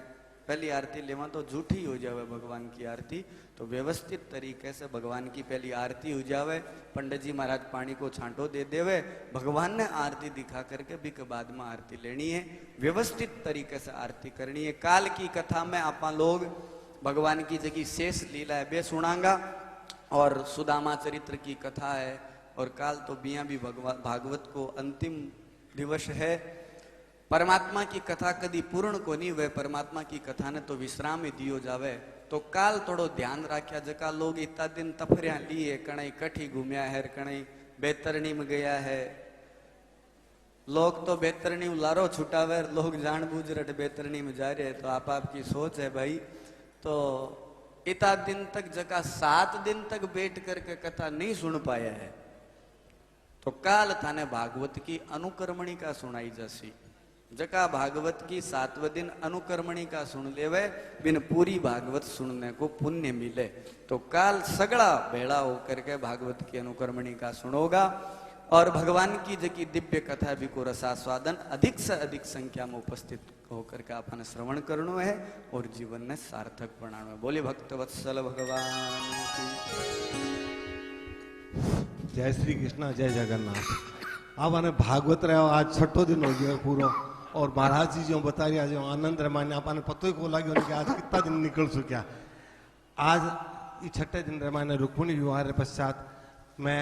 [SPEAKER 1] पहली आरती लेवा तो झूठी हो जावे भगवान की आरती। तो व्यवस्थित तरीके से भगवान की पहली आरती हो जावे पंडित जी महाराज पानी को छांटो दे देवे भगवान ने आरती दिखा करके भी के बाद में आरती लेनी है। व्यवस्थित तरीके से आरती करनी है। काल की कथा में आप लोग भगवान की जगह शेष लीला है बे सुनांगा और सुदामा चरित्र की कथा है और काल तो बिया भी भागवत को अंतिम दिवस है। परमात्मा की कथा कदी पूर्ण को नहीं हुए परमात्मा की कथा ने तो विश्राम ही दियो जावे। तो काल थोड़ो ध्यान रखा जका लोग इतना दिन तफरिया लिए कणई कठी घूमया है कणई बेतरनी में गया है। लोग तो बेतरनी में लारो छुटावे लोग जानबूझ रट बेतरनी में जा रहे हैं। तो आप आपकी सोच है भाई। तो इतना दिन तक जका 7 दिन तक बैठ करके कथा नहीं सुन पाया है तो काल थाने भागवत की अनुकर्मणिका सुनाई जैसी जका भागवत की 7वें दिन अनुकर्मणी का सुन लेवे बिन पूरी भागवत सुनने को पुण्य मिले। तो काल सगड़ा भेड़ा होकर के भागवत की अनुकर्मणी का सुनोगा और भगवान की जकी दिव्य कथा भी को रसास्वादन अधिक से अधिक संख्या में उपस्थित होकर के अपन श्रवण करनो है और जीवन ने सार्थक बनाना है। बोले भक्त वत्सल भगवान की।
[SPEAKER 3] जय श्री कृष्ण, जय जगन्नाथ। अब आने भागवत रहे आज छठो दिन हो गया पूरा और महाराज जी जो बता रहा जो आनंद रमाने आपने पतो ही को लगे कि आज कितना दिन निकल चुका। आज ये छठे दिन रमाने रुक्मिणी विवाह के पश्चात मैं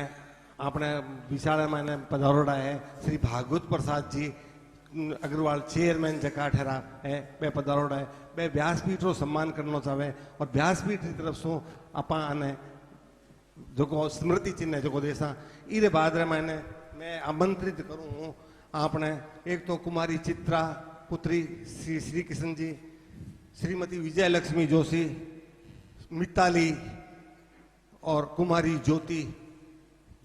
[SPEAKER 3] अपने विशाल मैंने पधारोड़ा है श्री भागवत प्रसाद जी अग्रवाल चेयरमैन जका ठहरा है मैं पधारोड़ा है मैं व्यासपीठ रो सम्मान करना चाहे और व्यासपीठ की तरफ से अपने जो को स्मृति चिन्ह जो को देसा इरे बाद मैंने मैं आमंत्रित करूँ आपने एक तो कुमारी चित्रा पुत्री श्री श्री कृष्ण जी, श्रीमती विजय लक्ष्मी जोशी, मिताली और कुमारी ज्योति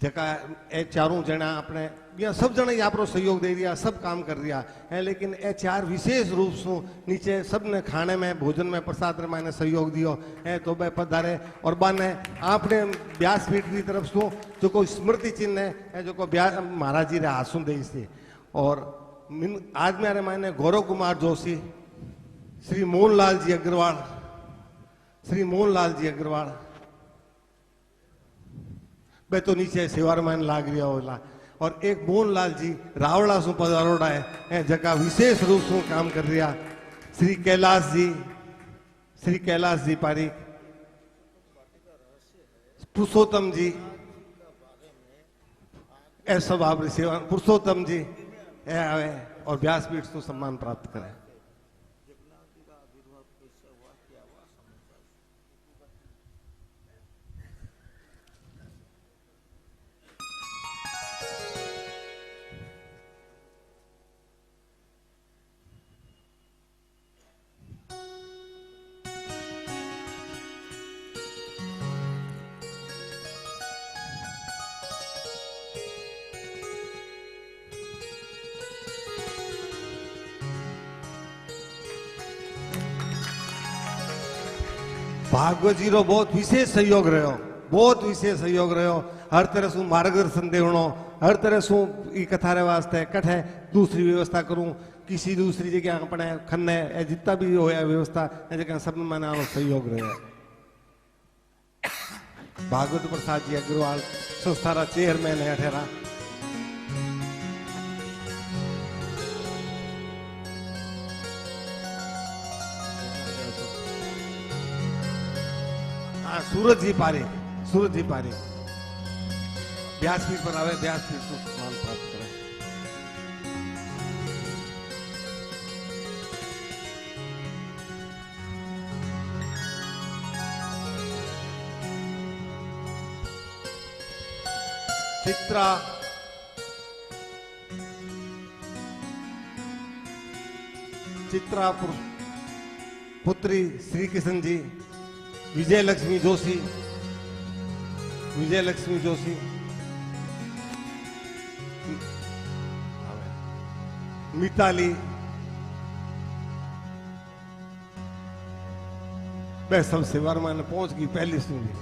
[SPEAKER 3] जका ए चारों जना अपने या सब जना यहाँ पर सहयोग दे दिया, सब काम कर रहा है। लेकिन ए चार विशेष रूप से नीचे सब ने खाने में भोजन में प्रसाद में मैंने सहयोग दियो है तो मैं पधारे और बाने आपने व्यासपीठ की तरफ से जो कोई स्मृति चिन्ह है जो को महाराज जी रे आंसू दे से। और आज मेरे मैंने गौरव कुमार जोशी, श्री मोहनलाल जी अग्रवाल, श्री मोहनलाल जी अग्रवाल मैं तो नीचे सेवार में लाग रहा होला और एक मोहनलाल जी रावड़ा सु पधारोड़ा है जगह विशेष रूप से काम कर रहा। श्री कैलाश जी पारिक, पुरुषोत्तम जी ए सब आप सेवा पुरुषोत्तम जी ए आवे और व्यासपीठ से सम्मान प्राप्त करे। भागवत जी रो बहुत विशेष सहयोग रहो, बहुत विशेष सहयोग रहो। हर तरह से मार्गदर्शन देवनो, हर तरह से ये कथा रे वास्ते कठे दूसरी व्यवस्था करूं किसी दूसरी जगह अपने खन्ने जितना भी हो व्यवस्था जगह सब में मैंने आनो सहयोग रहे। भागवत प्रसाद जी अग्रवाल संस्था चेयरमैन है ठहरा। सूरज जी पारिक, सूरज जी पारिक व्यासपीठ पर आवे, व्यासपीठ को सम्मान प्राप्त करे। चित्रा चित्रा पुत्री श्री कृष्ण जी, विजय लक्ष्मी जोशी, विजय लक्ष्मी जोशी, मिताली, मैं सब सेवा में पहुंच गई पहली सुनी।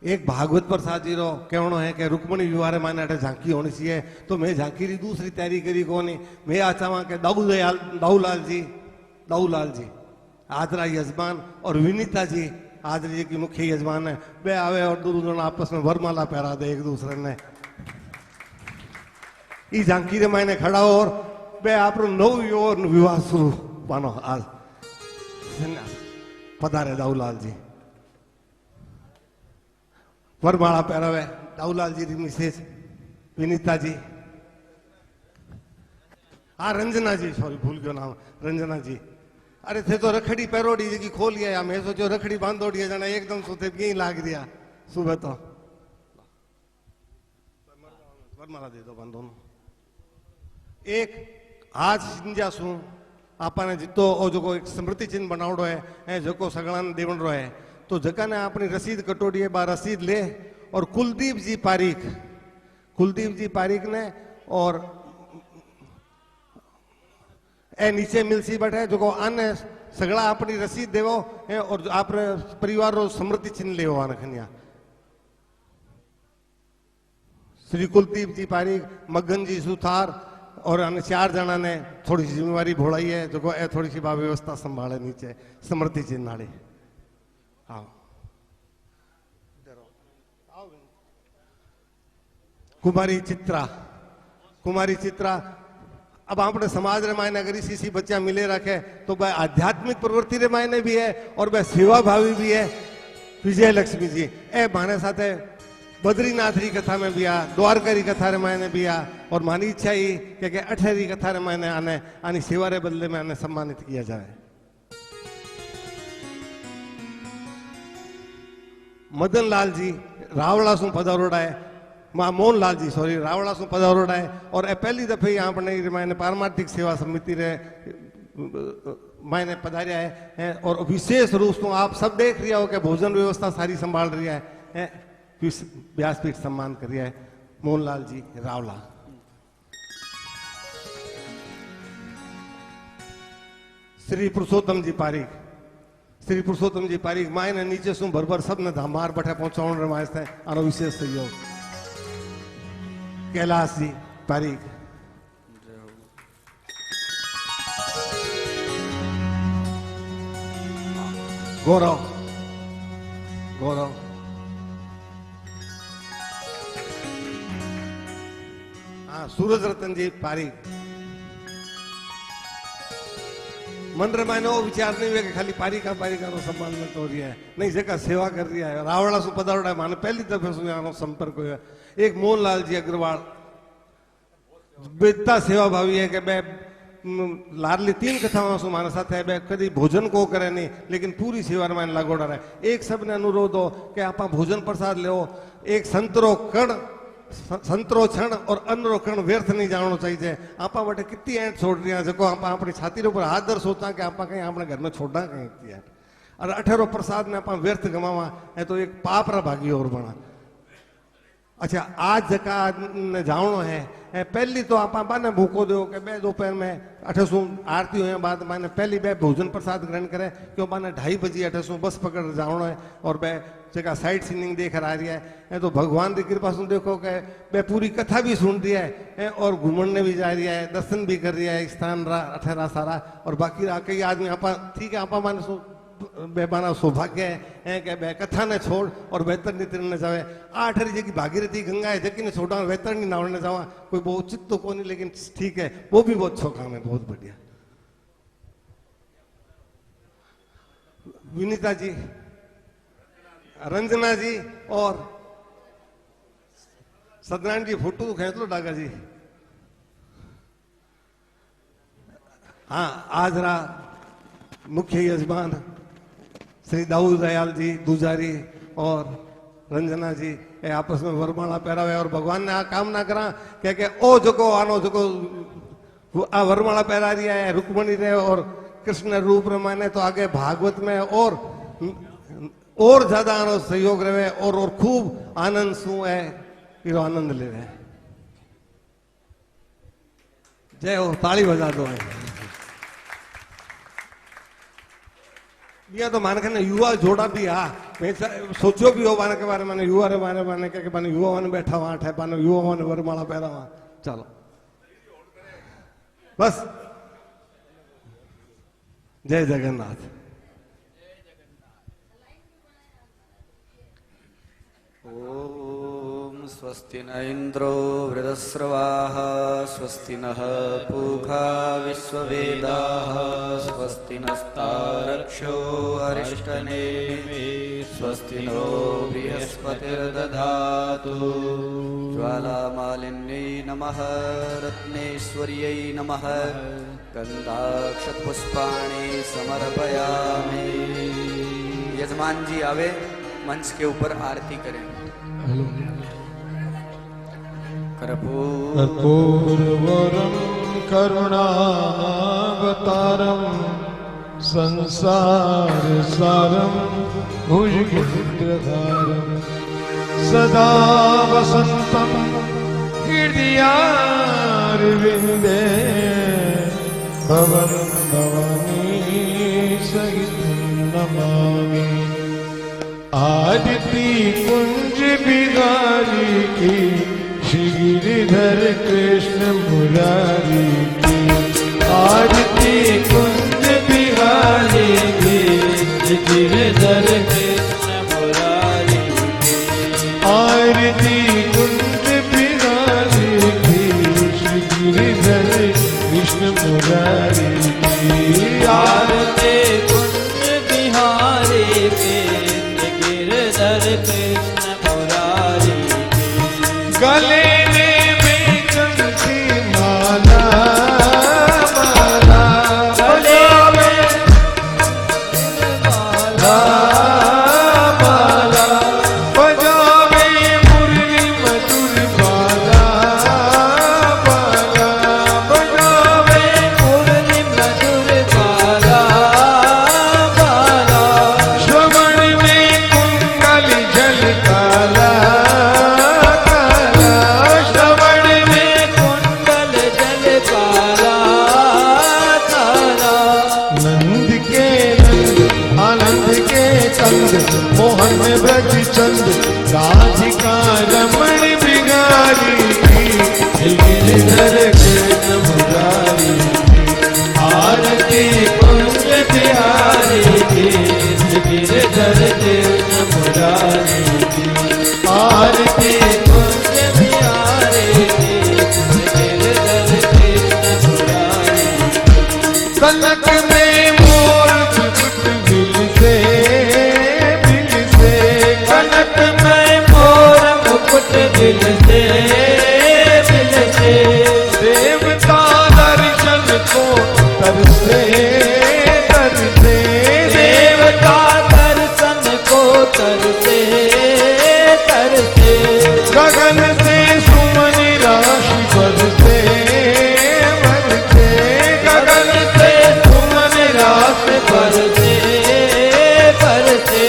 [SPEAKER 3] एक भागवत प्रसाद जी रो कहनो है कि रुक्मणी विवाह माने अटे झांकी होनी चाहिए तो मैं झांकी री दूसरी तैयारी करी कोनी। मैं आ चाहवा के दाऊलाल जी आदरा यजमान और विनीता जी आदरी की मुख्य यजमान है वे आवे और दोनों आपस में वरमाला पहरा दे एक दूसरे ने। ई झांकी रे मायने खड़ा और वे आप नव विवाह शुरू पानो आज पधारे दाऊलाल जी वरमाला पहरावे। दाऊलाल जी की मिसेज विनीता जी हाँ रंजना जी, सॉरी भूल गयो नाम, रंजना जी। अरे थे तो रखड़ी पैरोड़ी जी की खोल लिया, मैं सोचो रखड़ी बांधोड़ी है जाना एकदम सुते यही लाग दिया सुबह तो वरमाला दे दो बांधो। एक आज सिंजा सू आपने जितो ओ जो एक स्मृति चिन्ह बनावड़ो है ए जो सगळाने देवड़ो है तो जका ने अपनी रसीद कटोड़ी है बा रसीद ले और कुलदीप जी पारीक ने और ए नीचे मिलसी बैठे जो आने सगड़ा अपनी रसीद देवो और आपने परिवार रो स्मृति चिन्ह लेवो आने खनिया। श्री कुलदीप जी पारीक, मगन जी सुथार और अन्य 4 जना ने थोड़ी सी जिम्मेवारी भोड़ाई है जो ए थोड़ी सी व्यवस्था संभाले नीचे स्मृति चिन्ह वाली। हाँ कुमारी चित्रा अब आपने समाज रे मायने अगर इसी बच्चा मिले रखे तो वह आध्यात्मिक प्रवृत्ति रे मायने भी है और वह सेवा भावी भी है। विजय लक्ष्मी जी ए माने साथे बद्रीनाथ री कथा में भी आ, द्वारका री कथा रे मायने भी आ और मानी इच्छा ही कि 18 कथा रे मायने आने आनी सेवा रे बदले में आने सम्मानित किया जाए। मदन लाल जी रावला सु पधारोड़ा है, मां मोहन लाल जी सॉरी रावला सु पधारोड़ा है और पहली दफे यहाँ अपने मायने पारमार्थिक सेवा समिति रे मायने पधारिया है और विशेष रूप से आप सब देख रही हो कि भोजन व्यवस्था सारी संभाल रही है। व्यासपीठ सम्मान करिए है मोहनलाल जी रावला। श्री पुरुषोत्तम जी पारीक मायने नीचे सु भर सब ने धामार बैठे पहुंचाउण रे वास्ते आनो विशेष सहयोग। कैलाश जी पारीक, गौरव हाँ सूरज रतन जी पारीक। मन रे मायने वो विचार नहीं हुआ कि खाली पारिका तो सम्मान में तो रही है नहीं जगह सेवा कर रही है। रावड़ा सु पधारोड़ा है माने पहली दफे सु यहाँ संपर्क हुआ। एक मोहनलाल जी अग्रवाल बेता सेवा भावी है कि मैं लाडली 3 कथाओं सु माने साथ है मैं कभी भोजन को करे नहीं लेकिन पूरी सेवा माने लागोड़ा रहे। एक सबने अनुरोध हो कि आप भोजन प्रसाद ले एक संतरो क्षण और अन्नो क्षण व्यर्थ नहीं जानो चाहिए। आप बटे कितनी ऐंठ छोड़ रही है जो आप अपनी छाती ऊपर हाथ दर सोचा कि आप कहीं अपने घर में छोड़ना कहीं इतनी ऐंठ और 18 प्रसाद ने आप व्यर्थ गवावा है तो एक पाप रा भागी और बना। अच्छा आज जका जावणो है पहली तो आप ने भूखो दो कि बे दोपहर में 800 आरती हुए बाद मैंने पहली बे भोजन प्रसाद ग्रहण करे क्यों मैंने 2:30 बजे 800 बस पकड़ जावणो है और बे जगह साइड सीनिंग देख रहा है तो भगवान की कृपा से देखो कि बे पूरी कथा भी सुन रही है और घूमने भी जा रही है दर्शन भी कर रही है स्थान अठेरा सारा और बाकी कई आदमी आप ठीक है आप माने बेबाना सौभाग्य है कि बे कथा ने छोड़ और वैतरणी तीर्थ जावे। 8 जगह भागीरथी गंगा है जकी ने छोड़ा वैतरणी नावने जावा कोई बहुत उचित तो को नहीं लेकिन ठीक है वो भी बहुत अच्छा काम है बहुत बढ़िया। विनीता जी, रंजना जी और सत्यनारायण जी फोटो खेच लो डागा जी। हाँ आज रा मुख्य यजमान श्री दाऊद दयाल जी दूजारी और रंजना जी ए आपस में वरमाला पहरावे और भगवान ने आ कामना करा क्या ओ जको आनो जको आ वरमाला पहरा रही है रुक्मणी रे और कृष्ण रूप रे माने तो आगे भागवत में और ज्यादा आनो सहयोग रहे और खूब आनंद सु है इरो आनंद ले रहे। जय हो, ताली बजा दो। ये तो मान के युवा जोड़ा भी आ मैं सोचो भी हो बाने के बारे में युवा रे बारे में के बाने युवा ने बैठा वहां है बाने युवा ने वरमाला पहरा वहां चलो बस। जय जगन्नाथ।
[SPEAKER 1] ओम स्वस्ति। स्वस्ति न इंद्रो वृद्धस्रवाः स्वस्ति नः पूषा विश्ववेदाः स्वस्ति नस्तारक्षो अरिष्टनेमिः स्वस्ति नो बृहस्पतिर्दधातु ज्वालामालिन्यै नमः रत्नेश्वर्यै नमः गंधाक्षतपुष्पाणि समर्पयामि। यजमान जी आवे मंच के ऊपर आरती करें।
[SPEAKER 4] कर्पूरवरं करुणावतारं संसारसारं भुजगेन्द्रहारं सदा वसन्तं हृदयारविन्दे भवं भवानी सहितं नमामि। आदिति कुंज बिहारी की श्री गिरिधर कृष्ण मुरारी की आरती कुंज बिहारी की श्री गिरिधर कृष्ण मुरारी की आरती कुंज बिहारी की श्री गिरिधर कृष्ण मुरारी की आरती कुंज बिहारी की श्री गिरिधर कृष्ण मुरारी गले में चमकी माला माला गले में माला माला बजावे मुरली मधुर बाला बाला बजावे मुरली मधुर बाला बाला श्रवण में कुंडल झलकाला मोहन ब्रज चंद राधिका रमण बिगारी की गिरिधर कृष्ण मुरारी आरती कुंज बिहारी की गिरिधर कृष्ण मुरारी आरती कुंज बिहारी की गिरिधर कृष्ण मुरारी कनक में मोर मुकुट बिल से दिल से देवता दर्शन को तरसे तरसे देवता दर्शन को तरसे तरसे गगन से सुमन राशि बरसे बरसे गगन से सुमन राशि बरसे बरसे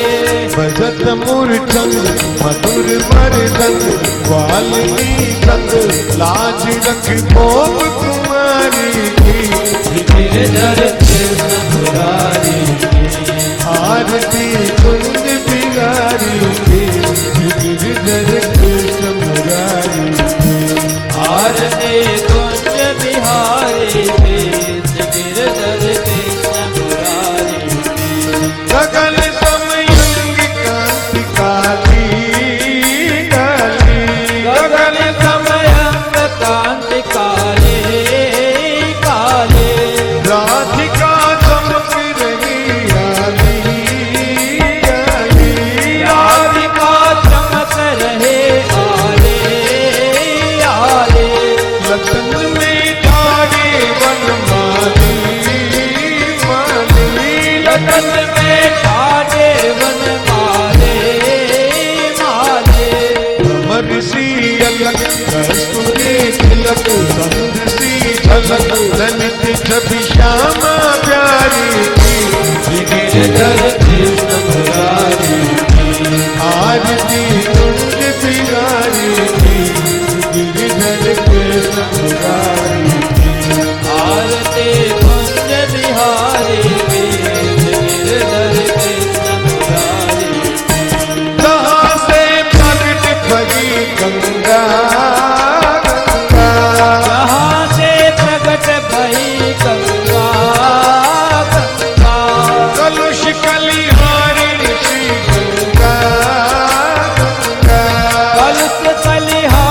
[SPEAKER 4] बजत मूर्छंद मधुर मरदंग वाली कंद लाज रख भोग कुमारी की गिरिधर कृष्ण मुरारी की आरती कुंज बिहारी की गिरिधर कृष्ण मुरारी की आरती कुंज बिहारी की गिरिधर कृष्ण मुरारी की गगन समयंग कांति काली गगन समयंग कांति काले काले राधिका चमक रही आली आली राधिका चमक रहे आले आले लतन में ठाड़े वन माली माली लतन में ठाड़े वन माले माले भ्रमर सी अलग कस्तूरी तिलक संग सी झलक ललित छवि श्यामा प्यारी की गिरिधर कृष्ण मुरारी की आरती कुंज बिहारी की गिरिधर कृष्ण मुरारी की आरती कुंज बिहारी की गिरिधर कृष्ण मुरारी जहाँ से प्रगट भगी गंगा गंगा जहाँ से प्रगट भई गंगा गंगा कलुष कलिहारी श्री गंगा गंगा कलुष कलिहारी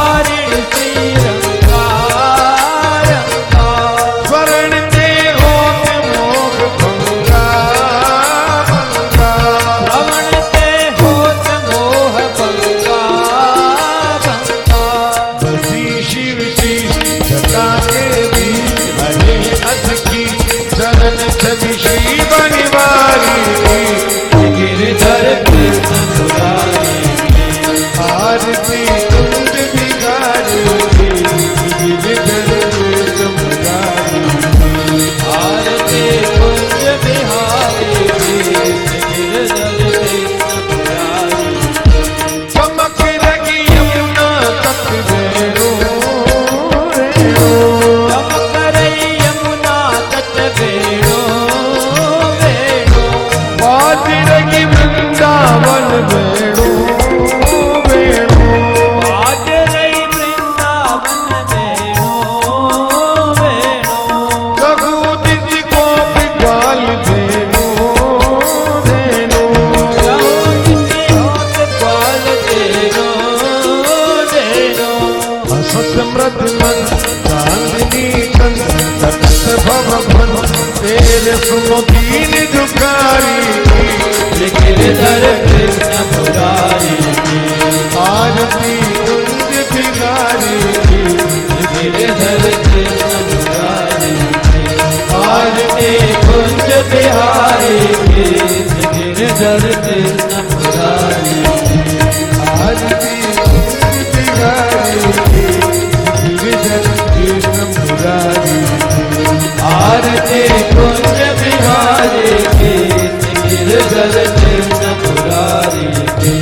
[SPEAKER 4] तुम दीन दुखारी की
[SPEAKER 2] गिरधर कृष्ण मुरारी की
[SPEAKER 4] आरती कुंज बिहारी की
[SPEAKER 2] गिरधर कृष्ण मुरारी की आरती कुंज बिहारी की गिरधर कृष्ण मुरारी की
[SPEAKER 4] आरती कुंज बिहारी की गिरधर कृष्ण मुरारी
[SPEAKER 2] आरती कुंज बिहारी की गिरधर कृष्ण मुरारी की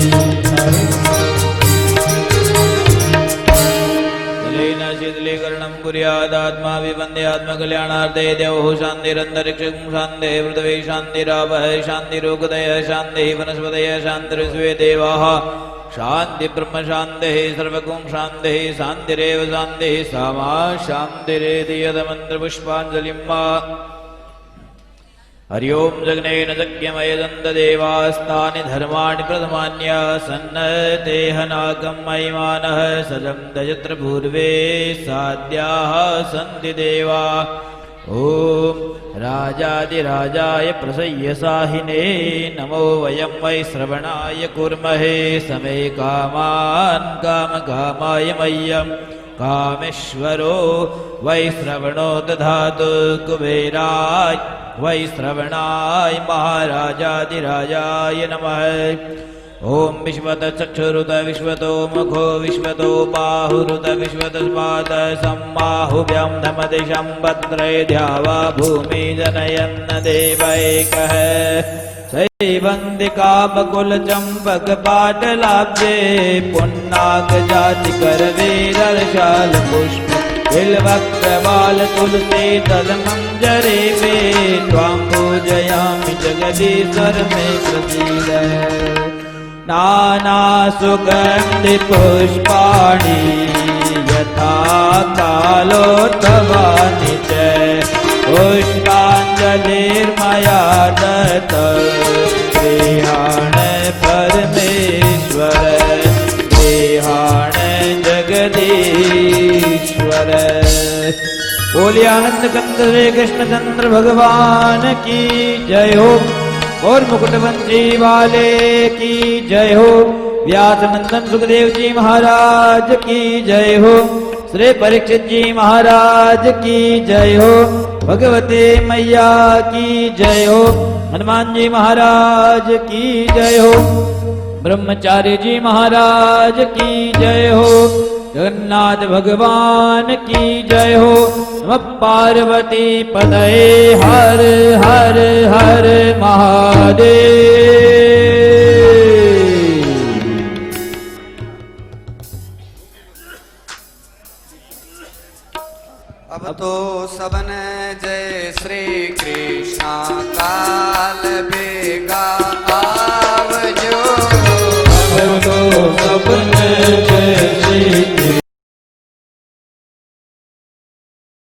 [SPEAKER 2] शीतलीकरणं कुर्यादात्मा विवन्द्यात्मकल्याणार्थे देवो शान्तिरन्तरिक्षं शान्तिः पृथिवी शान्तिरापः शान्तिरोगदयः शान्तिः वनस्पतयः शान्तिर्विश्वे देवाः शान्ति ब्रह्म शान्तिः सर्वगुं शान्तिः शान्तिरेव शान्तिः सा मा शान्तिरेति यदमन्त्रपुष्पाञ्जलिं वा हरि ओं जग्नेन जज्ञमयदन्तदेवास्तानि धर्माणि प्रथमान्यासन्नतेहनाकं महिमानः सजं यत्र पूर्वे साद्याः सन्ति देवा ॐ राजाधिराजाय प्रसय्यसाहिने नमो वयं वै श्रवणाय कुर्महे समे कामान् कामकामाय मह्यं कामेश्वरो वै श्रवणो दधातु कुबेराय वै श्रवणाय महाराजाधिराजाय नमः ओं विश्वतः चक्षुरुत विश्वतो मुखो विश्वतो बाहुरुत विश्वतस्मात् सम्बाहुभ्यां धमदिशं भद्रे द्यावा भूमि जनयन्न देवैकः शैवन्दिकामकुलचम्पकपाटलाब्जे पुन्नागजातिकरवीरशालपुष्प बिल्वक्त्रवाल तुलसी तलमञ्जरे मे त्वां पूजयामि जगदीश्वर मे प्रसीद नानासुगन्धिपुष्पाणि यथा कालोत्सवानि च पुष्पाञ्जलिर्मया दत्ता देहाण परमेश्वर देहाण जगदीश्वर। बोलिए आनंद कंद श्री कृष्णचंद्र भगवान की जय हो और मुकुटवंशी वाले की जय हो। व्यास नंदन सुखदेव जी महाराज की जय हो। श्री परीक्षित जी महाराज की जय हो। भगवते मैया की जय हो। हनुमान जी महाराज की जय हो। ब्रह्मचारी जी महाराज की जय हो। जगन्नाथ भगवान की जय हो। नमः पार्वती पतये हर हर हर महादेव।
[SPEAKER 1] अब तो सबने जय श्री कृष्ण काल बेगा आवजो।
[SPEAKER 2] अब तो सबने जय श्री